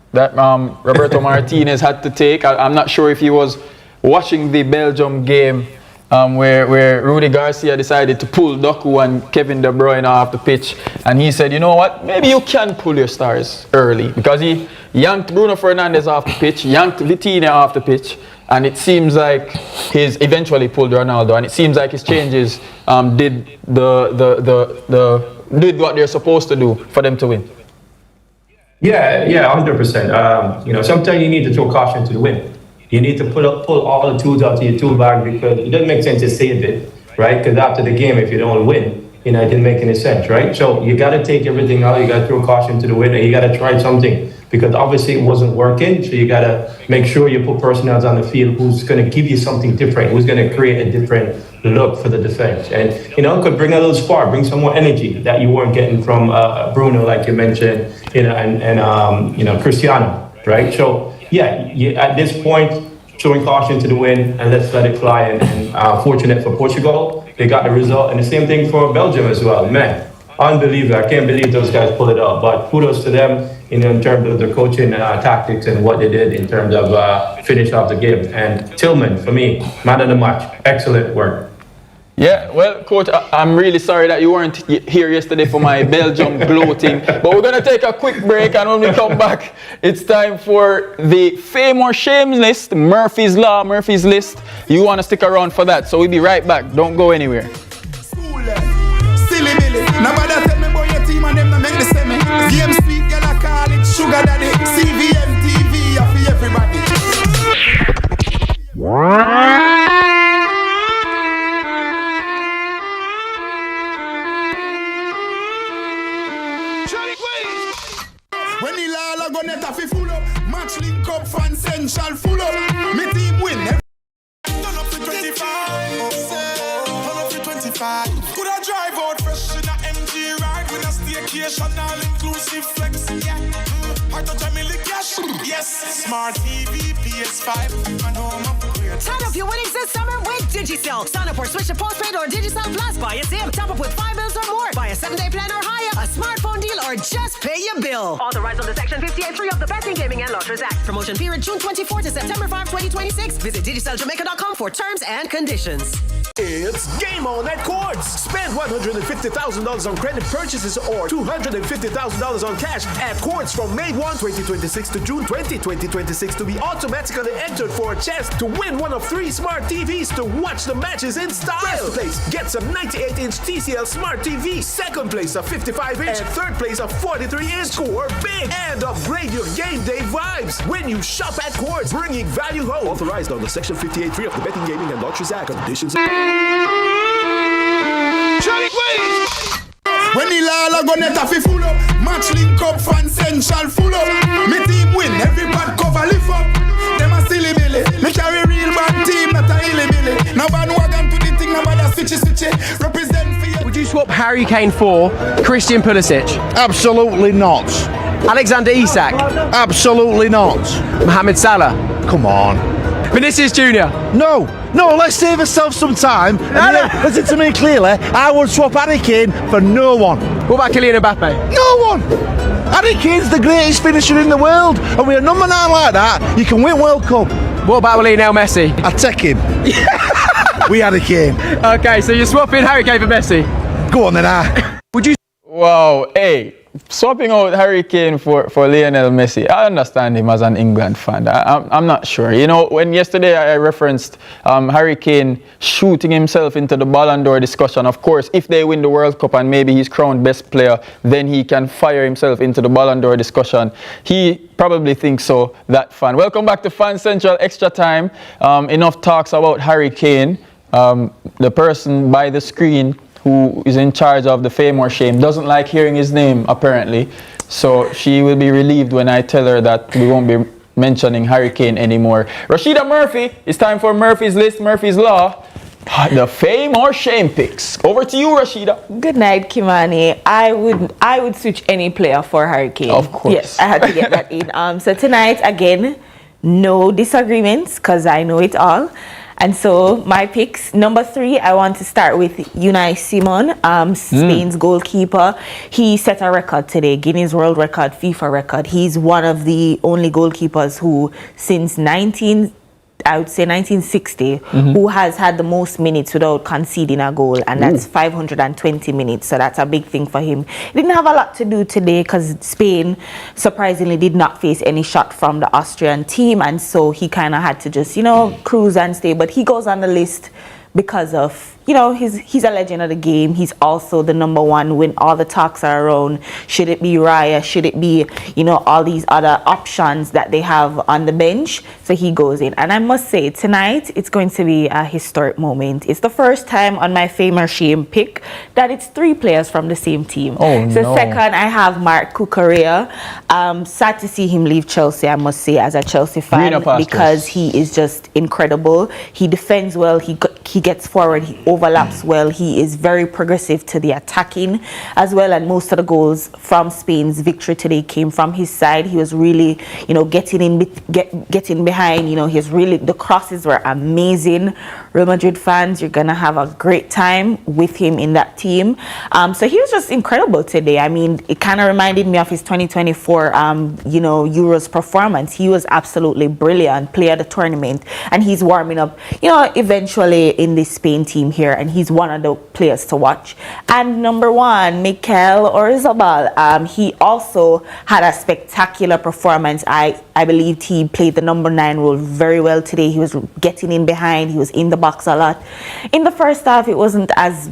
Roberto Martinez had to take. I'm not sure if he was watching the Belgium game where Rudy Garcia decided to pull Doku and Kevin De Bruyne off the pitch. And he said, you know what, maybe you can pull your stars early. Because he yanked Bruno Fernandes off the pitch, yanked Vitinha off the pitch. And it seems like he's eventually pulled Ronaldo. And it seems like his changes did what they're supposed to do for them to win. Yeah, 100%. You know, sometimes you need to throw caution to the wind. You need to pull all the tools out of your tool bag because it doesn't make sense to save it, right? Because after the game, if you don't win, you know, it didn't make any sense, right? So you got to take everything out. You got to throw caution to the wind, and you got to try something because obviously it wasn't working. So you got to make sure you put personnel on the field who's going to give you something different, who's going to create a different look for the defense, and you know, could bring a little spark, bring some more energy that you weren't getting from Bruno, like you mentioned, you know, and you know, Cristiano, right? So yeah, at this point, showing caution to the wind and let's let it fly. And fortunate for Portugal, they got the result, and the same thing for Belgium as well. Man, unbelievable! I can't believe those guys pulled it off. But kudos to them, you know, in terms of their coaching tactics and what they did in terms of finish off the game. And Tillman, for me, man of the match, excellent work. Yeah, well, Coach, I'm really sorry that you weren't here yesterday for my Belgium gloating. But we're going to take a quick break, and when we come back, it's time for the fame or shame list, Murphy's Law, Murphy's List. You want to stick around for that, so we'll be right back. Don't go anywhere. Silly Billy, nobody tell me about your team and them to make the semi. Game sweet, girl, I call it Sugar Daddy. CVM TV, for everybody. When the Lala go net a fi full up, match link up, fan central full up. Me team win. Turn up to 25. Turn up to 25. Could I drive out fresh in a MG ride with a staycation all inclusive flex? Yeah. Hard to tell me the cash. Yes. Smart TV, PS5. I know I'm upgrade. Turn up your winnings this summer with Digicel. Sign up or switch to postpaid or Digicel Plus. Buy a SIM. Top up with 5 bills or more. Buy a 7-day plan or higher. A smartphone deal or just pay your bill. Authorized under Section 58.3 of the Betting, Gaming and Lotteries Act. Promotion period June 24 to September 5, 2026. Visit DigicelJamaica.com for terms and conditions. It's game on at Quartz. Spend $150,000 on credit purchases or $250,000 on cash at Quartz from May 1, 2026 to June 20, 2026 to be automatically entered for a chance to win one of 3 smart TVs to watch the matches in style. First place gets a 98-inch TCL Smart TV. Second place a 55-inch. And third place a 43-inch. Score big and upgrade your game day vibes when you shop at Quartz, bringing value home. Authorized under Section 58.3 of the Betting, Gaming and Lotteries Act. Conditions. When the Lala go net a fi full up, match link up, fan central full up. Me team win, every bad cover lift up. Them a silly Billy, me carry real bad team, not a illy Billy. Now bandwagon to the thing, nobody switchy. Represent for you. Would you swap Harry Kane for Christian Pulisic? Absolutely not. Alexander Isak? Absolutely not. Mohamed Salah? Come on. Vinicius Jr.? No, let's save ourselves some time. Listen to me clearly. I would swap Harry Kane for no one. What about Kylian Mbappe? No one. Harry Kane's the greatest finisher in the world, and with a number 9 like that, you can win World Cup. What about Lionel Messi? I'd take him. We Harry Kane. Okay, so you're swapping Harry Kane for Messi? Go on then, Would you? Wow, hey, swapping out Harry Kane for Lionel Messi, I understand him as an England fan. I'm not sure. You know, when yesterday I referenced Harry Kane shooting himself into the Ballon d'Or discussion, of course, if they win the World Cup and maybe he's crowned best player, then he can fire himself into the Ballon d'Or discussion. He probably thinks so, that fan. Welcome back to Fan Central Extra Time. Enough talks about Harry Kane. The person by the screen who is in charge of the fame or shame doesn't like hearing his name, apparently. So she will be relieved when I tell her that we won't be mentioning Harry Kane anymore. Rashida Murphy, it's time for Murphy's List, Murphy's Law. The fame or shame picks. Over to you, Rashida. Good night, Kimani. I would switch any player for Harry Kane. Of course. Yes, I had to get that in. So tonight, again, no disagreements, because I know it all. And so my picks, number 3, I want to start with Unai Simon, Spain's goalkeeper. He set a record today, Guinness World Record, FIFA record. He's one of the only goalkeepers who, since 1960, who has had the most minutes without conceding a goal, and that's 520 minutes. So that's a big thing for him. He didn't have a lot to do today because Spain surprisingly did not face any shot from the Austrian team, and so he kind of had to just, you know, cruise and stay. But he goes on the list because of, you know, he's a legend of the game. He's also the number 1 when all the talks are around. Should it be Raya? Should it be, you know, all these other options that they have on the bench? So he goes in. And I must say, tonight, it's going to be a historic moment. It's the first time on my Fame or Shame pick that it's 3 players from the same team. So second, I have Marc Cucurella. Sad to see him leave Chelsea, I must say, as a Chelsea fan, because he is just incredible. He defends well. He gets forward. He overlaps well. He is very progressive to the attacking as well, and most of the goals from Spain's victory today came from his side. He was really, you know, getting behind. You know, the crosses were amazing. Real Madrid fans, you're gonna have a great time with him in that team. So he was just incredible today. I mean, it kind of reminded me of his 2024 you know, Euros performance. He was absolutely brilliant, player of the tournament, and he's warming up, you know, eventually in the Spain team here, and he's one of the players to watch. And number 1, Mikel Oyarzabal. He also had a spectacular performance. I believed he played the number 9 role very well today. He was getting in behind. He was in the box a lot. In the first half, it wasn't as,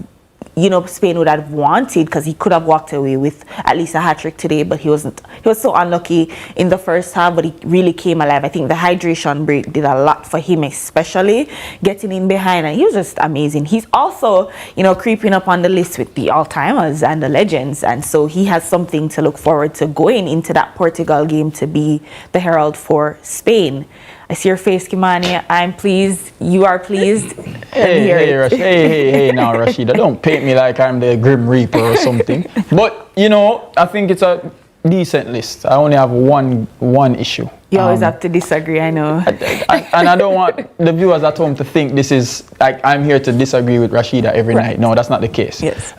you know, Spain would have wanted, because he could have walked away with at least a hat-trick today, but he wasn't. He was so unlucky in the first half, but he really came alive. I think the hydration break did a lot for him, especially getting in behind, and he was just amazing. He's also, you know, creeping up on the list with the all-timers and the legends, and so he has something to look forward to going into that Portugal game to be the herald for Spain. I see your face, Kimani. I'm pleased. You are pleased. Hey, now, Rashida, don't paint me like I'm the Grim Reaper or something. But, you know, I think it's a decent list. I only have one issue. You always have to disagree, I know. And I don't want the viewers at home to think this is like I'm here to disagree with Rashida every night. No, that's not the case. Yes.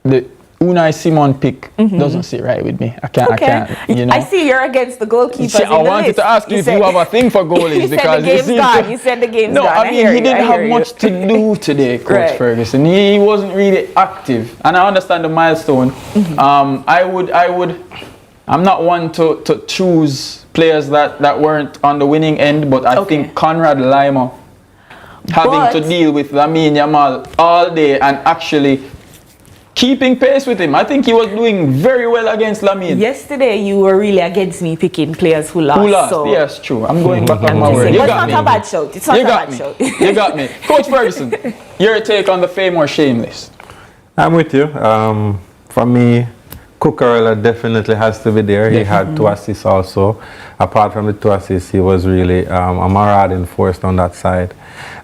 The Unai Simon pick doesn't sit right with me. I can't, you know. I see you're against the goalkeepers. I wanted to ask you if you have a thing for goalies, because you said the game's gone. No, I mean, he didn't have much to do today, Coach Ferguson. He wasn't really active, and I understand the milestone. I'm not one to choose players that weren't on the winning end, but I think Conrad Lima having to deal with Lamine Yamal all day and actually keeping pace with him. I think he was doing very well against Lamine. Yesterday, you were really against me picking players who lost. So yes, true. I'm going back on my word. It's not a bad show. It's not a bad show. You got me. Coach Ferguson, your take on the Fame or Shame list? I'm with you. For me, Cucurella definitely has to be there. He had 2 assists also. Apart from the 2 assists, he was really a marauding force on that side.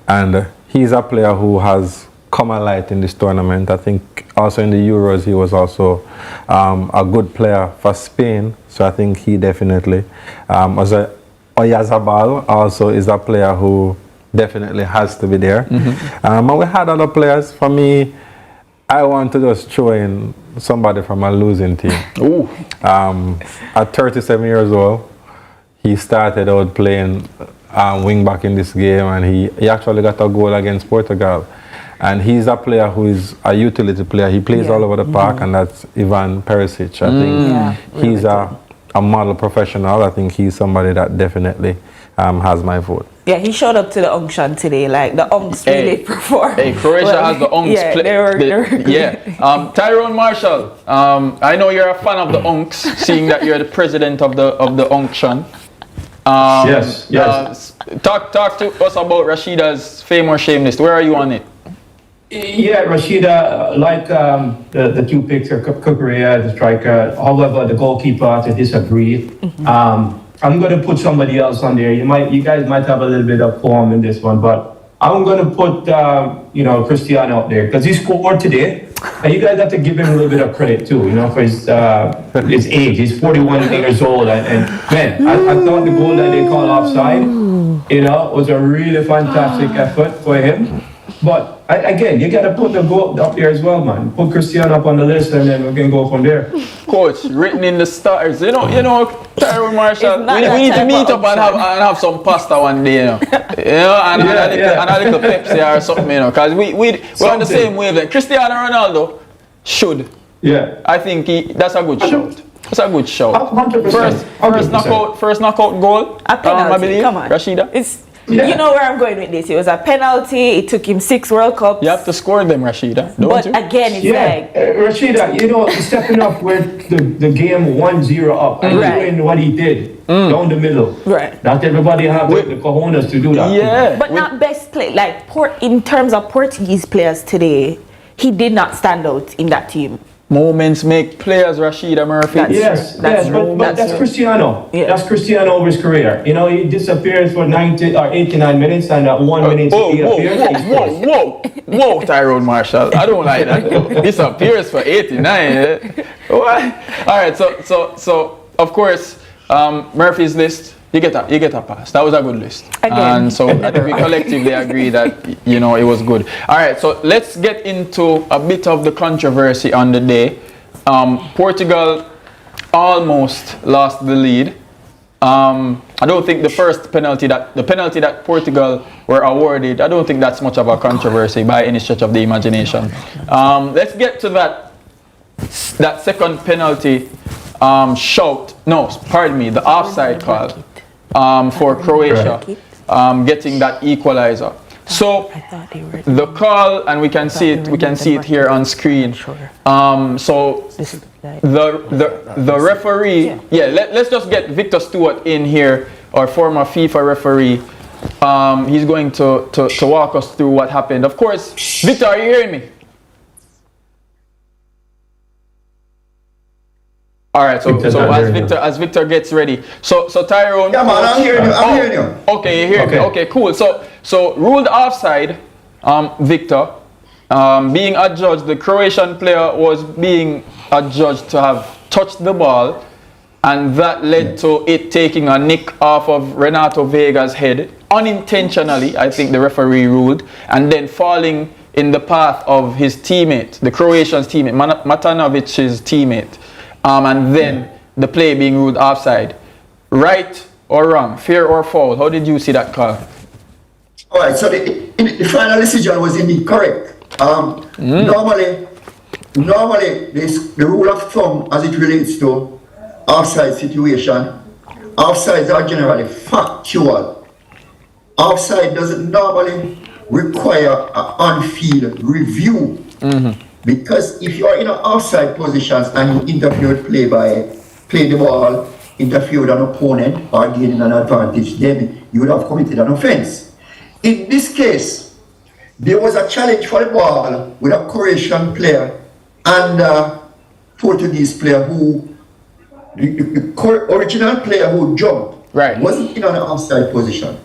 And he's a player who has come alight in this tournament. I think also in the Euros he was also a good player for Spain, so I think he definitely Oyarzabal also is a player who definitely has to be there. And we had other players. For me, I want to just throw in somebody from a losing team. At 37 years old, he started out playing wing back in this game, and he actually got a goal against Portugal. And he's a player who is a utility player. He plays all over the park, and that's Ivan Perisic. I think he's a model professional. I think he's somebody that definitely has my vote. Yeah, he showed up to the unction today. Like, the unks really performed. Hey, Croatia has the unks. Tyrone Marshall, I know you're a fan of the unks, seeing that you're the president of the unction. Yes. Talk to us about Rashida's Fame or Shame list. Where are you on it? Yeah, Rashida, like the 2 picks are Cucurella, the striker. However, the goalkeeper, I disagree. I'm going to put somebody else on there. You guys might have a little bit of form in this one, but I'm going to put Cristiano out there because he scored today, and you guys have to give him a little bit of credit too, for his his age. He's 41 years old, and man, I thought the goal that they called offside, was a really fantastic effort for him. But again, you got to put the goal up there as well, man. Put Cristiano up on the list, and then we can go from there. Coach, written in the stars. Tyrone Marshall. We need to meet up and have some pasta one day, and a little Pepsi or something, because we're on the same wavelength. Cristiano Ronaldo should. Yeah. I think that's a good shout. That's a good shout. 100%. First knockout goal. A penalty. I believe. Come on, Rashida. You know where I'm going with this. It was a penalty. It took him 6 World Cups. You have to score them, Rashida. Don't you? Again, it's like Rashida, stepping up with the game 1-0 up and doing what he did down the middle. Right. Not everybody have the cojones to do that. Yeah. But not best play. Like in terms of Portuguese players today, he did not stand out in that team. Moments make players, Rashida Murphy. But that's Cristiano. Yeah. That's Cristiano over his career. He disappears for 90 or 89 minutes and 1 minute he appears. Whoa, Tyrone Marshall. I don't like that. Disappears for 89. What? All right, so of course, Murphy's list. You get a pass. That was a good list. And so I think we collectively agree that, it was good. All right, so let's get into a bit of the controversy on the day. Portugal almost lost the lead. I don't think the penalty that Portugal were awarded, I don't think that's much of a controversy by any stretch of the imagination. Let's get to that second penalty the offside call for Croatia, getting that equalizer. So the call, and we can see it here on screen. So the referee, let's just get Victor Stewart in here, our former FIFA referee. He's going to walk us through what happened. Of course, Victor, are you hearing me? All right, so as Victor gets ready, so Tyrone. Yeah, man, I'm hearing you. Okay, you hear me. Okay, cool. So ruled offside, Victor. Being adjudged, the Croatian player was being adjudged to have touched the ball, and that led to it taking a nick off of Renato Vega's head unintentionally. I think the referee ruled, and then falling in the path of his teammate, the Croatian's teammate, Matanovic's teammate. And then the play being ruled offside. Right or wrong? Fair or foul? How did you see that call? All right, so the final decision was indeed correct. Normally, the rule of thumb as it relates to offside situation, offsides are generally factual. Offside doesn't normally require an on-field review. Because if you are in an offside position and you interfere with play the ball, interfere with an opponent or gaining an advantage, then you would have committed an offense. In this case, there was a challenge for the ball with a Croatian player and a Portuguese player who, the original player who jumped, wasn't in an offside position.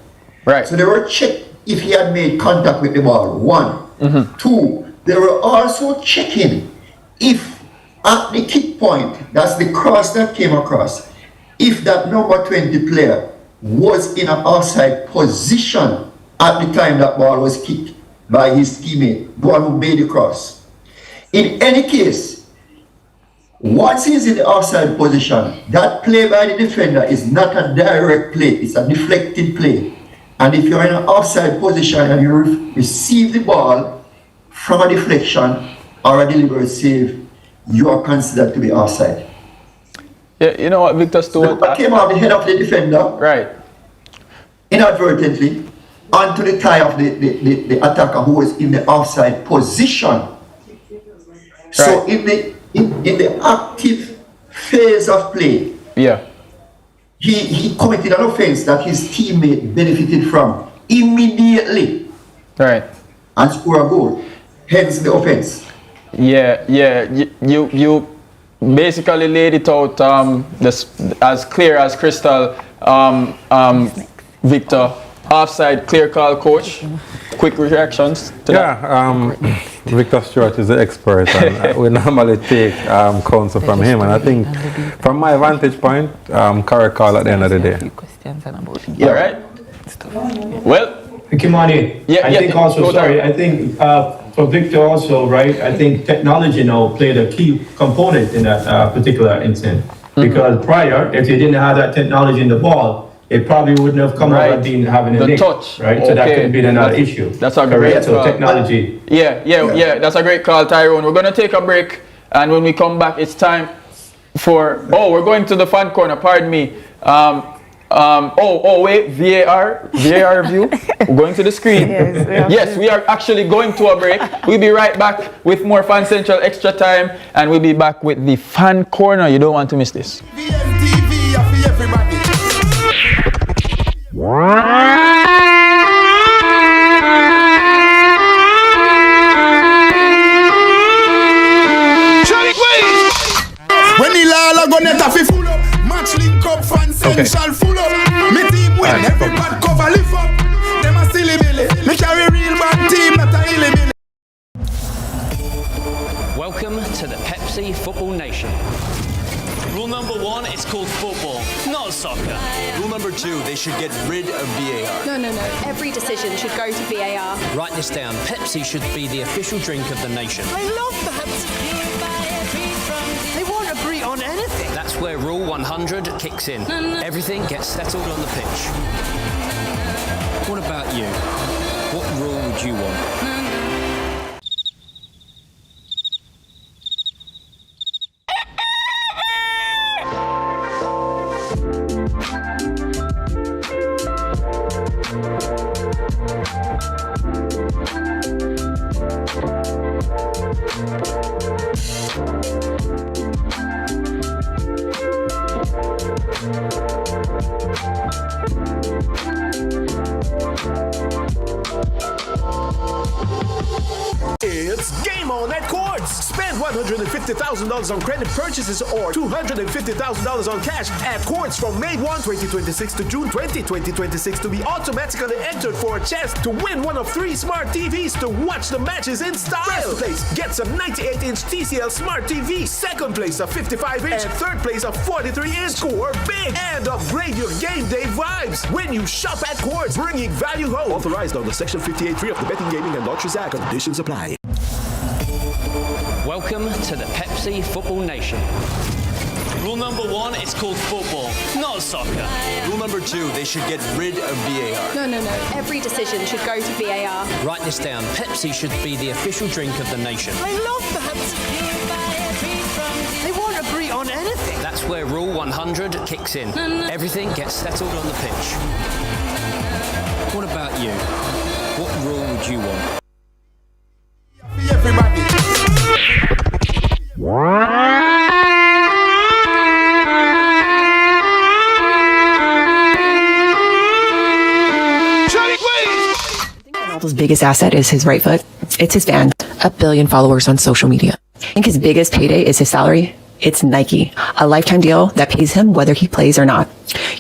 Right. So they were checked if he had made contact with the ball, 1. 2, they were also checking if at the kick point, that's the cross that came across, if that number 20 player was in an offside position at the time that ball was kicked by his teammate, the one who made the cross. In any case, once he's in the offside position, that play by the defender is not a direct play, it's a deflected play. And if you're in an offside position and you receive the ball from a deflection or a deliberate save, you are considered to be offside. Yeah, you know what, Victor Stewart? So came off the head of the defender, right, inadvertently, onto the thigh of the attacker who was in the offside position. So in the active phase of play, he committed an offense that his teammate benefited from immediately, and scored a goal. Hence the offense. You basically laid it out as clear as crystal, Victor. Offside, clear call, coach. quick reactions to that? Victor Stewart is the expert, and we normally take counsel from him. And I think, from my vantage point, correct call at the end of the day. Yeah, right. Well, Kimani, I think also, I think for Victor also, right, I think technology now played a key component in that particular incident. Because prior, if you didn't have that technology in the ball, it probably wouldn't have come out of being having a nick, touch, right? So that could have been another issue. That's a great call. Technology. Yeah. That's a great call, Tyrone. We're going to take a break, and when we come back, it's time for. We're going to the fan corner. Pardon me. Wait, VAR view. We're going to the screen. Yes, we are actually going to a break. We'll be right back with more Fan Central Extra Time, and we'll be back with the fan corner. You don't want to miss this. CVM TV for everybody. When the Lala gonna have to full up, match link up, Fan Central full up. Me team win, everybody cover lift up. Them a silly billy, me carry real bad team that a illy billy. Welcome to the Pepsi Football Nation. Rule number 1, it's called football, not soccer. Rule number 2, they should get rid of VAR. No. Every decision should go to VAR. Write this down. Pepsi should be the official drink of the nation. I love that. They won't agree on anything. That's where Rule 100 kicks in. Everything gets settled on the pitch. What about you? What rule would you want? It's game on at Quartz. Spend $150,000 on credit purchases or $250,000 on cash at Quartz from May 1, 2026 to June 20, 2026 to be automatically entered for a chance to win one of 3 smart TVs to watch the matches in style. First place gets a 98-inch TCL Smart TV. Second place a 55-inch. And third place a 43-inch. Score big and upgrade your game day vibes when you shop at Quartz, bringing value home. Authorized under Section 58.3 of the Betting, Gaming and Lotteries Act. Conditions apply. Welcome to the Pepsi Football Nation. Rule number 1, it's called football, not soccer. Rule number 2, they should get rid of VAR. No. Every decision should go to VAR. Write this down. Pepsi should be the official drink of the nation. I love that. They won't agree on anything. That's where Rule 100 kicks in. Everything gets settled on the pitch. What about you? What rule would you want? Everybody. Ronaldo's biggest asset is his right foot. It's his fans. 1 billion followers on social media. I think his biggest payday is his salary. It's Nike, a lifetime deal that pays him whether he plays or not.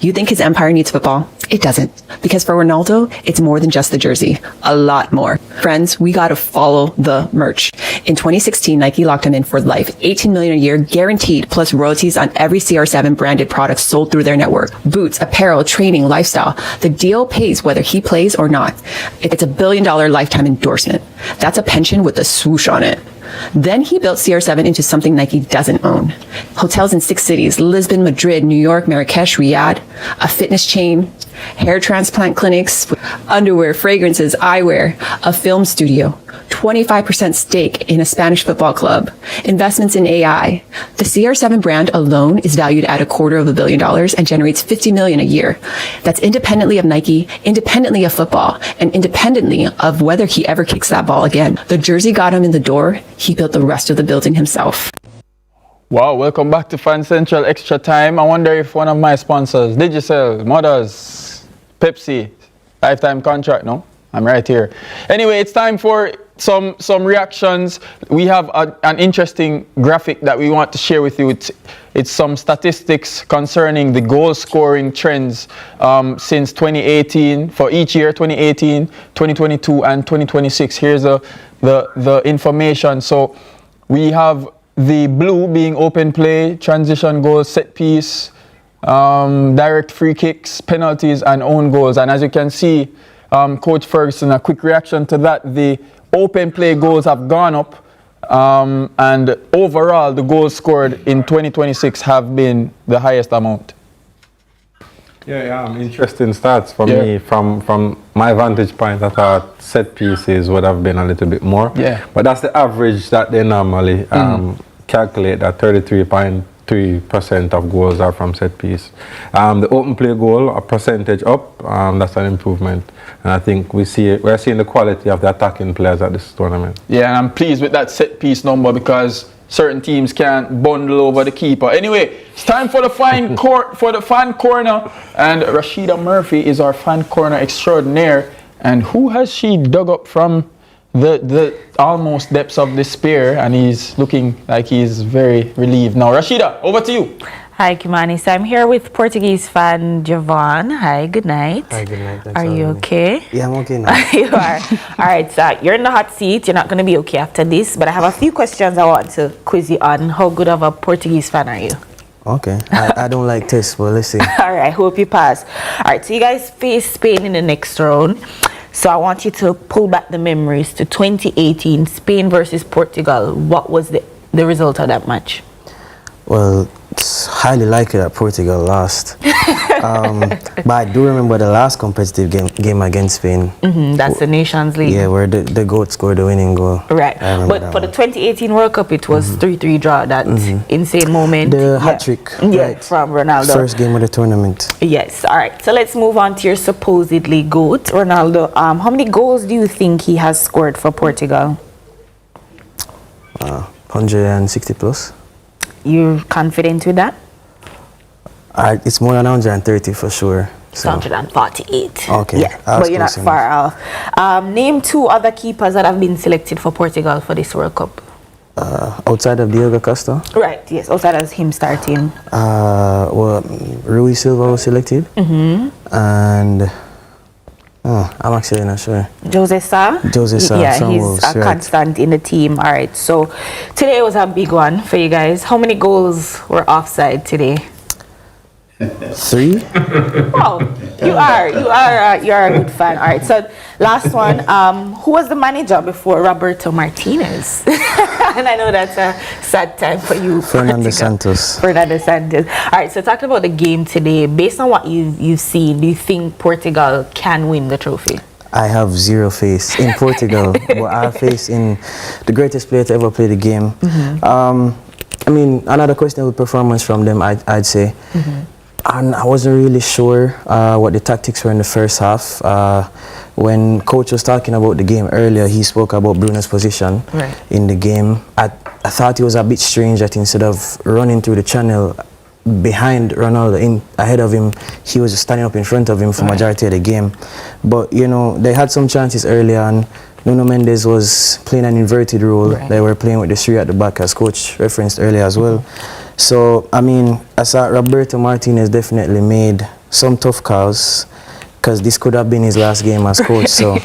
You think his empire needs football? It doesn't. Because for Ronaldo, it's more than just the jersey. A lot more. Friends, we gotta follow the merch. In 2016, Nike locked him in for life. $18 million a year guaranteed, plus royalties on every CR7 branded product sold through their network. Boots, apparel, training, lifestyle. The deal pays whether he plays or not. It's $1 billion lifetime endorsement. That's a pension with a swoosh on it. Then he built CR7 into something Nike doesn't own. Hotels in 6 cities, Lisbon, Madrid, New York, Marrakesh, Riyadh, a fitness chain, hair transplant clinics, underwear, fragrances, eyewear, a film studio, 25% stake in a Spanish football club, investments in AI. The CR7 brand alone is valued at $250 million and generates $50 million a year. That's independently of Nike, independently of football, and independently of whether he ever kicks that ball again. The jersey got him in the door. He built the rest of the building himself. Wow, welcome back to Fan Central Extra Time. I wonder if one of my sponsors, Digicel, Mothers, Pepsi, lifetime contract, no? I'm right here. Anyway, it's time for some reactions. We have an interesting graphic that we want to share with you. It's some statistics concerning the goal scoring trends since 2018 for each year, 2018, 2022, and 2026. Here's the information. So we have the blue being open play, transition goals, set piece, direct free kicks, penalties, and own goals. And as you can see, Coach Ferguson, a quick reaction to that, the open play goals have gone up, and overall the goals scored in 2026 have been the highest amount. Yeah, interesting stats for me. From my vantage point, I thought set pieces would have been a little bit more. Yeah. But that's the average that they normally calculate, that 33.3% of goals are from set piece. The open play goal, a percentage up, that's an improvement. And I think we're seeing the quality of the attacking players at this tournament. Yeah, and I'm pleased with that set piece number because certain teams can't bundle over the keeper. Anyway, it's time for the fan corner, and Rashida Murphy is our fan corner extraordinaire. And who has she dug up from the almost depths of despair? And he's looking like he's very relieved now. Rashida, over to you. Hi, Kimani. So I'm here with Portuguese fan Javon. Hi, good night. Hi, good night. Thanks are you okay? Yeah, I'm okay now. You are. All right, so you're in the hot seat. You're not going to be okay after this, but I have a few questions I want to quiz you on. How good of a Portuguese fan are you? Okay. I don't like tests, but let's see. All right, hope you pass. All right, so you guys face Spain in the next round. So I want you to pull back the memories to 2018, Spain versus Portugal. What was the result of that match? Well, it's highly likely that Portugal lost. But I do remember the last competitive game against Spain. That's the Nations League. Yeah, where the GOAT scored the winning goal. Right. But for the 2018 World Cup, it was 3-3 draw. That insane moment. The hat-trick. Yeah, right. from Ronaldo. First game of the tournament. Yes. All right. So let's move on to your supposedly GOAT, Ronaldo. How many goals do you think he has scored for Portugal? 160 plus. You're confident with that? It's more than 130 for sure. So. 148. Okay. Yeah, but you're not far off. Name two other keepers that have been selected for Portugal for this World Cup. Outside of Diego Costa? Right, yes, outside of him starting. Well, Rui Silva was selected. And I'm actually not sure. Jose Sa? Jose Sa. Yeah, he's a constant in the team. All right, so today was a big one for you guys. How many goals were offside today? 3. Oh, you are a good fan. All right, so last one. Who was the manager before Roberto Martinez? And I know that's a sad time for you. Fernando Santos. Fernando Santos. All right, so talking about the game today, based on what you've seen, do you think Portugal can win the trophy? I have zero faith in Portugal, but I have faith in the greatest player to ever play the game. I mean, another questionable performance from them, I'd say. And I wasn't really sure what the tactics were in the first half. When coach was talking about the game earlier, he spoke about Bruno's position in the game. I thought it was a bit strange that instead of running through the channel behind Ronaldo, ahead of him, he was just standing up in front of him for majority of the game. But, you know, they had some chances early on. Nuno Mendes was playing an inverted role. They were playing with the 3 at the back, as coach referenced earlier as well. So, I mean, I saw Roberto Martinez definitely made some tough calls, because this could have been his last game as coach. So,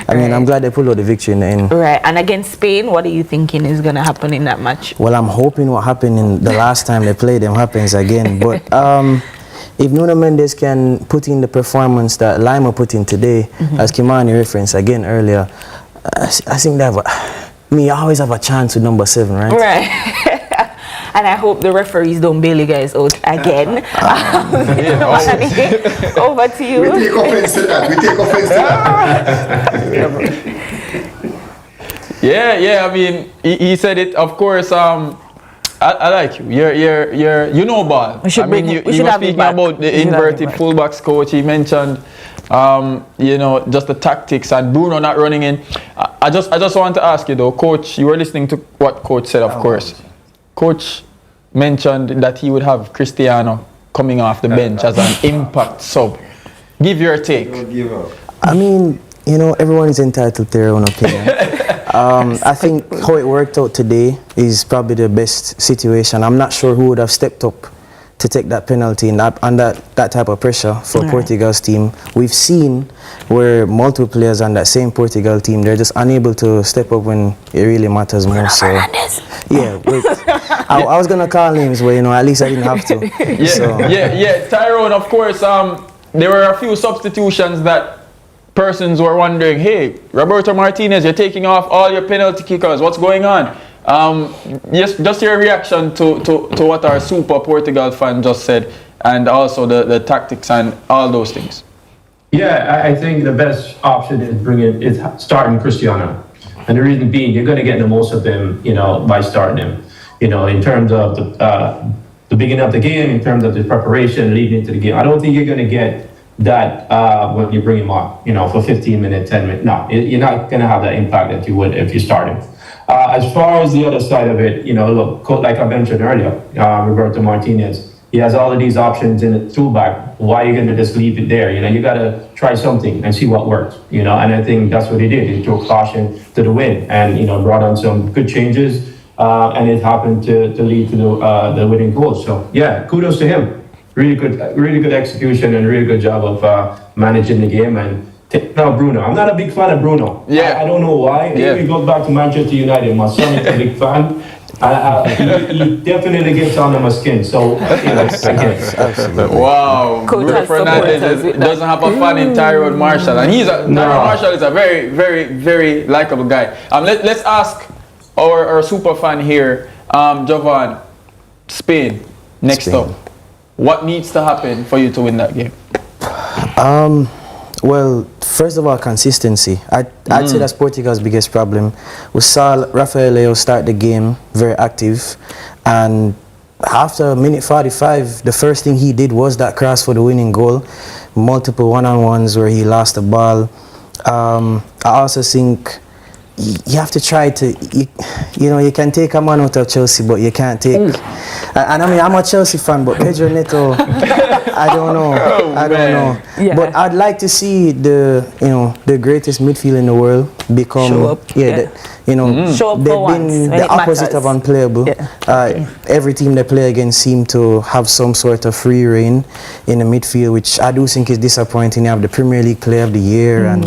I mean, I'm glad they pulled out the victory in the end. Right. And against Spain, what are you thinking is going to happen in that match? Well, I'm hoping what happened in the last time they played them happens again. But if Nuno Mendes can put in the performance that Lima put in today, as Kimani referenced again earlier, I think they have I always have a chance with number 7, right? Right. And I hope the referees don't bail you guys out again. Over to you. We take offense to that. Yeah. I mean, he said it. Of course. I like you. You're you know ball. You were speaking about the inverted fullbacks coach. He mentioned, you know, just the tactics and Bruno not running in. I just want to ask you though, coach. You were listening to what coach said, of course. Coach mentioned that he would have Cristiano coming off the bench as an impact sub. Give your take. I mean, you know, everyone is entitled to their own opinion. I think how it worked out today is probably the best situation. I'm not sure who would have stepped up to take that penalty and that type of pressure for Portugal's team. We've seen where multiple players on that same Portugal team, they're just unable to step up when it really matters more. So, yeah, I was going to call names, but at least I didn't have to. Tyrone, of course, there were a few substitutions that persons were wondering, hey, Roberto Martinez, you're taking off all your penalty kickers. What's going on? Yes, just your reaction to what our super Portugal fan just said, and also the tactics and all those things. Yeah, I think the best option is starting Cristiano, and the reason being you're going to get the most of them, by starting him. In terms of the beginning of the game, in terms of the preparation leading into the game. I don't think you're going to get that when you bring him on, for 15 minutes, 10 minutes. No, you're not going to have that impact that you would if you start him. As far as the other side of it, look, like I mentioned earlier, Roberto Martinez, he has all of these options in the tool bag. Why are you going to just leave it there? You got to try something and see what works, and I think that's what he did. He threw caution to the wind and, brought on some good changes, and it happened to lead to the winning goal. So, yeah, kudos to him. Really good execution and really good job of managing the game and taking out Bruno. I'm not a big fan of Bruno. Yeah, I don't know why. He goes back to Manchester United. My son is a big fan. He definitely gets under my skin. So, wow, Bruno Fernandes doesn't have a fan in Tyrone Marshall, and Tyrone Marshall is a very, very, very likable guy. Let's ask our super fan here, Jovan, Spain, next up. What needs to happen for you to win that game? Well, first of all, consistency. I'd say that's Portugal's biggest problem. We saw Rafael Leao start the game very active, and after minute 45, the first thing he did was that cross for the winning goal. Multiple one-on-ones where he lost the ball. I also think you have to try to, you can take a man out of Chelsea, but you can't take, and I mean, I'm a Chelsea fan, but Pedro Neto, I don't know. Yeah. But I'd like to see the greatest midfield in the world become, show up. Show up they've been the opposite of unplayable. Every team they play against seem to have some sort of free reign in the midfield, which I do think is disappointing. You have the Premier League Player of the Year and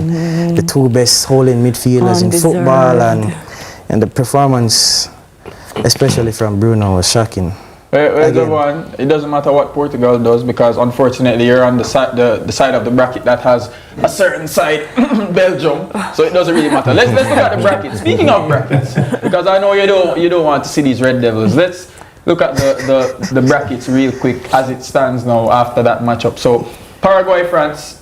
the two best holding midfielders in football, and the performance, especially from Bruno, was shocking. It doesn't matter what Portugal does, because unfortunately you're on the side of the bracket that has a certain side, Belgium, so it doesn't really matter. Let's look at the bracket. Speaking of brackets, because I know you don't want to see these Red Devils, let's look at the brackets real quick as it stands now after that matchup. So Paraguay, France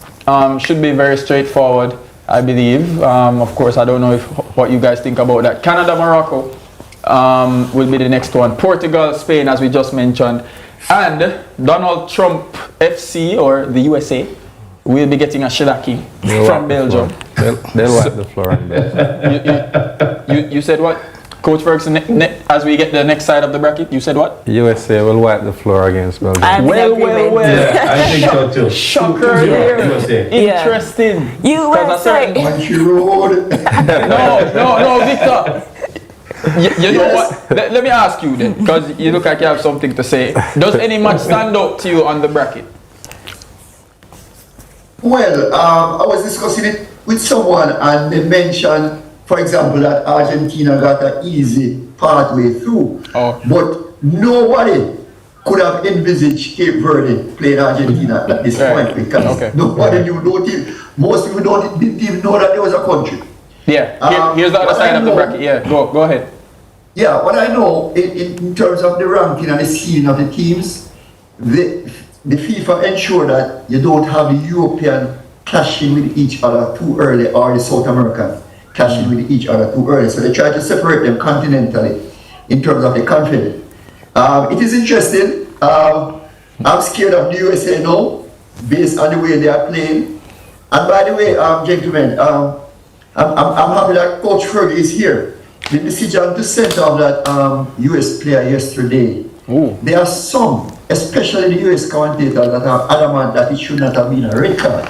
should be very straightforward, I believe. Of course, I don't know what you guys think about that. Canada, Morocco will be the next one. Portugal, Spain, as we just mentioned, and Donald Trump FC, or the USA, will be getting a shellacking from Belgium. They'll wipe the floor in Belgium. You said what? Coach Ferguson, as we get the next side of the bracket, you said what? USA will wipe the floor against Belgium. Well. Yeah, I think so too. Shocker here. Interesting. USA. No, Victor. You know what? Let me ask you then, because you look like you have something to say. Does any match stand out to you on the bracket? Well, I was discussing it with someone, and they mentioned, for example, that Argentina got an easy pathway through. But nobody could have envisaged Cape Verde playing Argentina at this point, because nobody knew, most people didn't even know that there was a country. Yeah, here's the other side of the bracket. Yeah, go ahead. Yeah, what I know in terms of the ranking and the seeding of the teams, the FIFA ensure that you don't have the European clashing with each other too early, or the South American clashing with each other too early. So they try to separate them continentally in terms of the continent. It is interesting. I'm scared of the USA now, based on the way they are playing. And by the way, gentlemen, I'm happy that Coach Fergie is here. The decision to send off that US player yesterday, there are some, especially the US commentators, that are adamant that it should not have been a red card.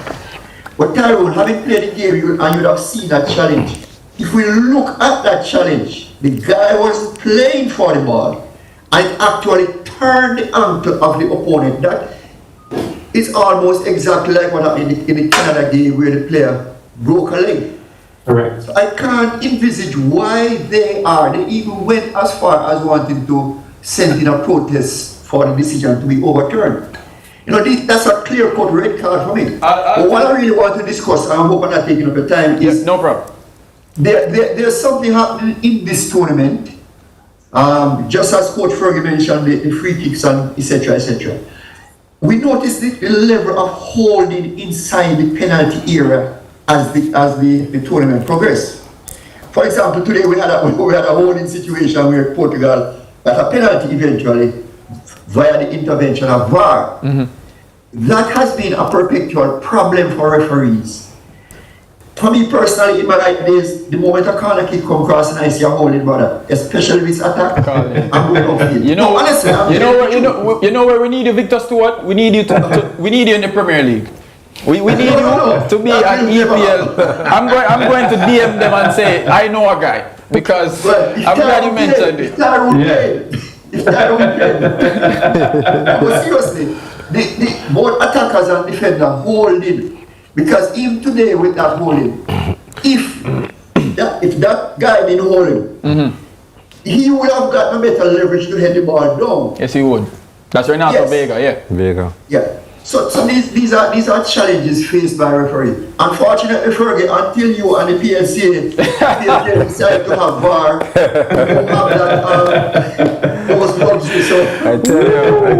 But Tyrone, having played the game, and you'd have seen that challenge, if we look at that challenge, the guy was playing for the ball and actually turned the ankle of the opponent. That is almost exactly like what happened in the Canada game where the player broke a leg. Correct. So I can't envisage why they even went as far as wanting to send in a protest for the decision to be overturned. You know, that's a clear-cut red card for me. But what I really want to discuss, and I hope I'm not taking up your time, is no problem. There's something happening in this tournament. Just as Coach Fergie mentioned, the free kicks and etc., etc. We noticed the level of holding inside the penalty area as the tournament progressed. For example, today we had a holding situation where Portugal got a penalty eventually via the intervention of VAR. That has been a perpetual problem for referees. For me personally, in my life days, the moment a corner kick come across and I see a holding, brother, especially with attack, I'm going upfield. You know where we need you, Victor Stewart? We need you we need you in the Premier League. We need you to be an EPL. I'm going to DM them and say I know a guy because I'm glad you mentioned it. If but seriously, both attackers and defenders holding. Because even today with that holding, if that guy didn't hold him, he would have gotten a better leverage to head the ball down. Yes, he would. That's Renato Vega, yeah. Vega. Yeah. So these are challenges faced by referee. Unfortunately, Fergie, until you and the PLC decide to have VAR, you don't have that those luxury. So I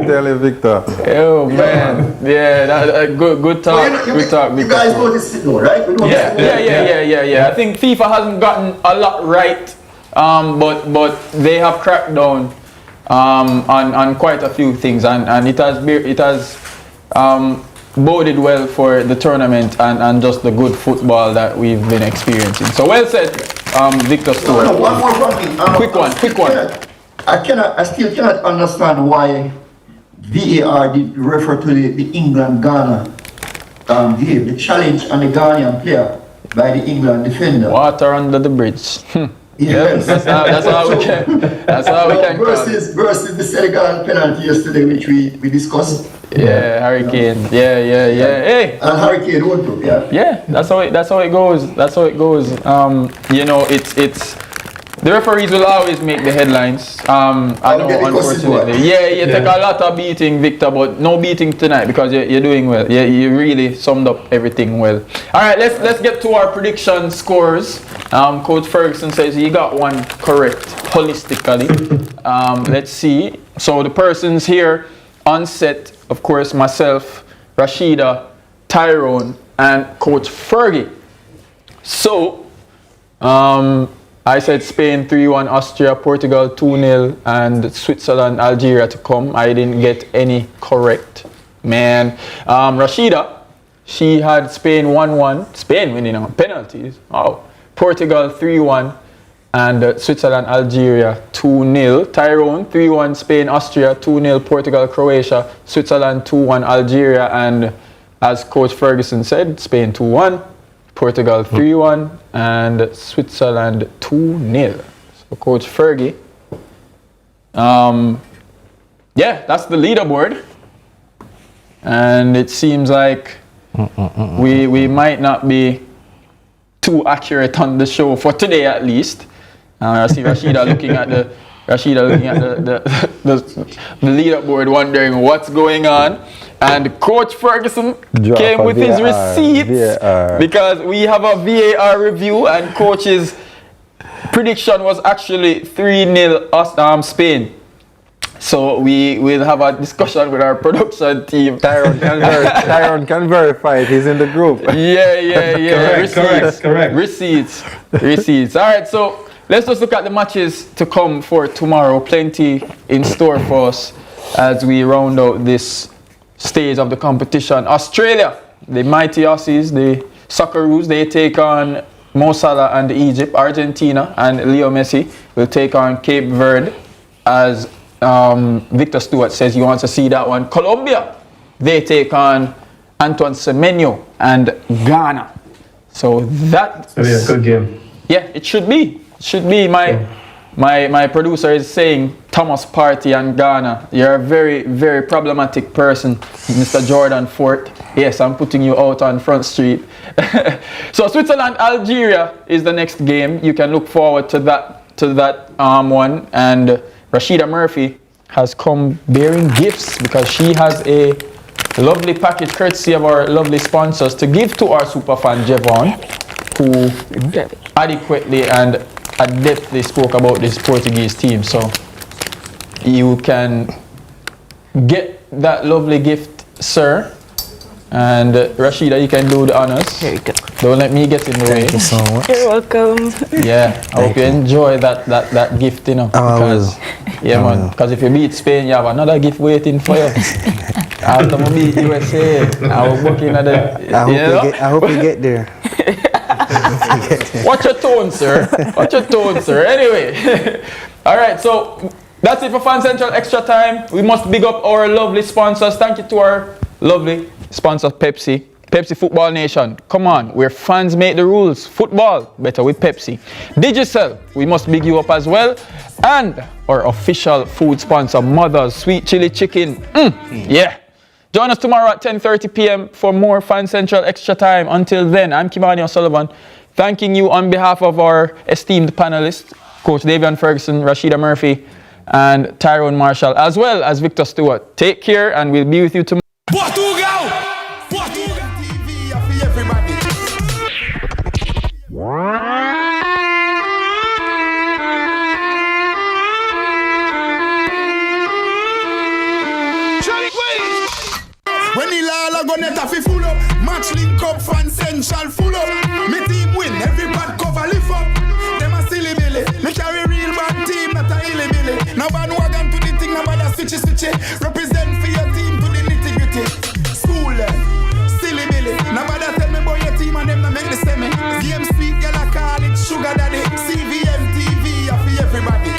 tell you, Victor. Oh man, yeah, good talk. Good talk. You guys notice it though, right? Yeah. I think FIFA hasn't gotten a lot right, but they have cracked down on quite a few things, and it has boded well for the tournament and just the good football that we've been experiencing. So well said, Victor Stewart. No, one more from me. Quick one. I still cannot understand why VAR did refer to the England-Ghana game, the challenge on the Ghanaian player by the England defender. Water under the bridge. Yes. That's how we can. That's how we can. Versus the Senegal penalty yesterday, which we discussed. Yeah, Hurricane. Yeah. Hey. And Hurricane won too. Yeah, that's how it goes. That's how it goes. You know, it's the referees will always make the headlines. I know, unfortunately. Yeah, you take a lot of beating, Victor, but no beating tonight because you're doing well. Yeah, you really summed up everything well. All right, let's get to our prediction scores. Coach Ferguson says he got one correct holistically. Let's see. So the persons here on set, of course, myself, Rashida, Tyrone, and Coach Fergie. So, I said Spain 3-1, Austria, Portugal 2-0, and Switzerland, Algeria to come. I didn't get any correct, man. Rashida, she had Spain 1-1. Spain winning on penalties. Oh. Portugal 3-1, and Switzerland, Algeria 2-0. Tyrone 3-1, Spain, Austria 2-0, Portugal, Croatia, Switzerland 2-1, Algeria, and as Coach Ferguson said, Spain 2-1. Portugal 3-1 and Switzerland 2-0. So Coach Fergie. Yeah, that's the leaderboard. And it seems like we might not be too accurate on the show for today at least. I see Rashida looking at the leaderboard wondering what's going on. And Coach Ferguson came with his receipts because we have a VAR review and Coach's prediction was actually 3-0 Spain. So we will have a discussion with our production team. Tyrone can verify it. He's in the group. Yeah. Correct. Receipts. All right, so let's just look at the matches to come for tomorrow. Plenty in store for us as we round out this stage of the competition. Australia, the mighty Aussies, the Socceroos, they take on Mo Salah and Egypt. Argentina and Leo Messi will take on Cape Verde, as Victor Stewart says he wants to see that one. Colombia, they take on Antoine Semenyo and Ghana. So that's a good game. Yeah, it should be. It should be. My producer is saying, Thomas Partey and Ghana, you're a very, very problematic person, Mr. Jordan Fort. Yes, I'm putting you out on Front Street. So Switzerland, Algeria is the next game. You can look forward to that one. And Rashida Murphy has come bearing gifts because she has a lovely package courtesy of our lovely sponsors to give to our superfan Jevon, who adequately and adeptly spoke about this Portuguese team. So you can get that lovely gift, sir. And Rashida, you can do the honors. There you go. Don't let me get in the way. Thank you so much. You're welcome. Yeah, I hope you enjoy that gift, you know. Because, yeah, man. Because if you beat Spain, you have another gift waiting for you. After we beat USA, I was working at the. I hope you get there. Watch your tone, sir. Watch your tone, sir. Anyway, all right. So that's it for Fan Central Extra Time. We must big up our lovely sponsors. Thank you to our lovely sponsor, Pepsi. Pepsi Football Nation. Come on, where fans make the rules. Football, better with Pepsi. Digicel, we must big you up as well. And our official food sponsor, Mother's Sweet Chili Chicken. Yeah. Join us tomorrow at 10:30 p.m. for more Fan Central Extra Time. Until then, I'm Kimani O'Sullivan, thanking you on behalf of our esteemed panelists, Coach Davian Ferguson, Rashida Murphy, and Tyrone Marshall, as well as Victor Stewart. Take care, and we'll be with you tomorrow. Portugal! Portugal TV for everybody. Charlie, please! When the Lala gonna have to full up, match link up, Fan Central full up. Me team win, every bad cover lift up. Them a silly billy, me carry real bad team, not a illy billy. Now bandwagon to the thing, now bad a switchy. Represent for your team to the nitty gritty. School silly billy. Now bad tell me boy your team and them to make the semi. Game sweet, girl I call it sugar daddy. CVM TV for everybody.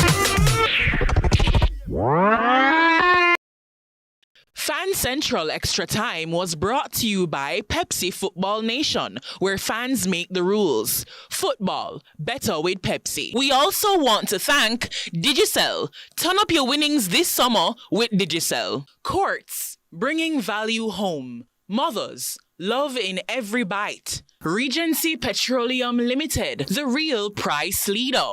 Fan Central Extra Time was brought to you by Pepsi Football Nation, where fans make the rules. Football, better with Pepsi. We also want to thank Digicel. Turn up your winnings this summer with Digicel. Courts, bringing value home. Mothers, love in every bite. Regency Petroleum Limited, the real price leader.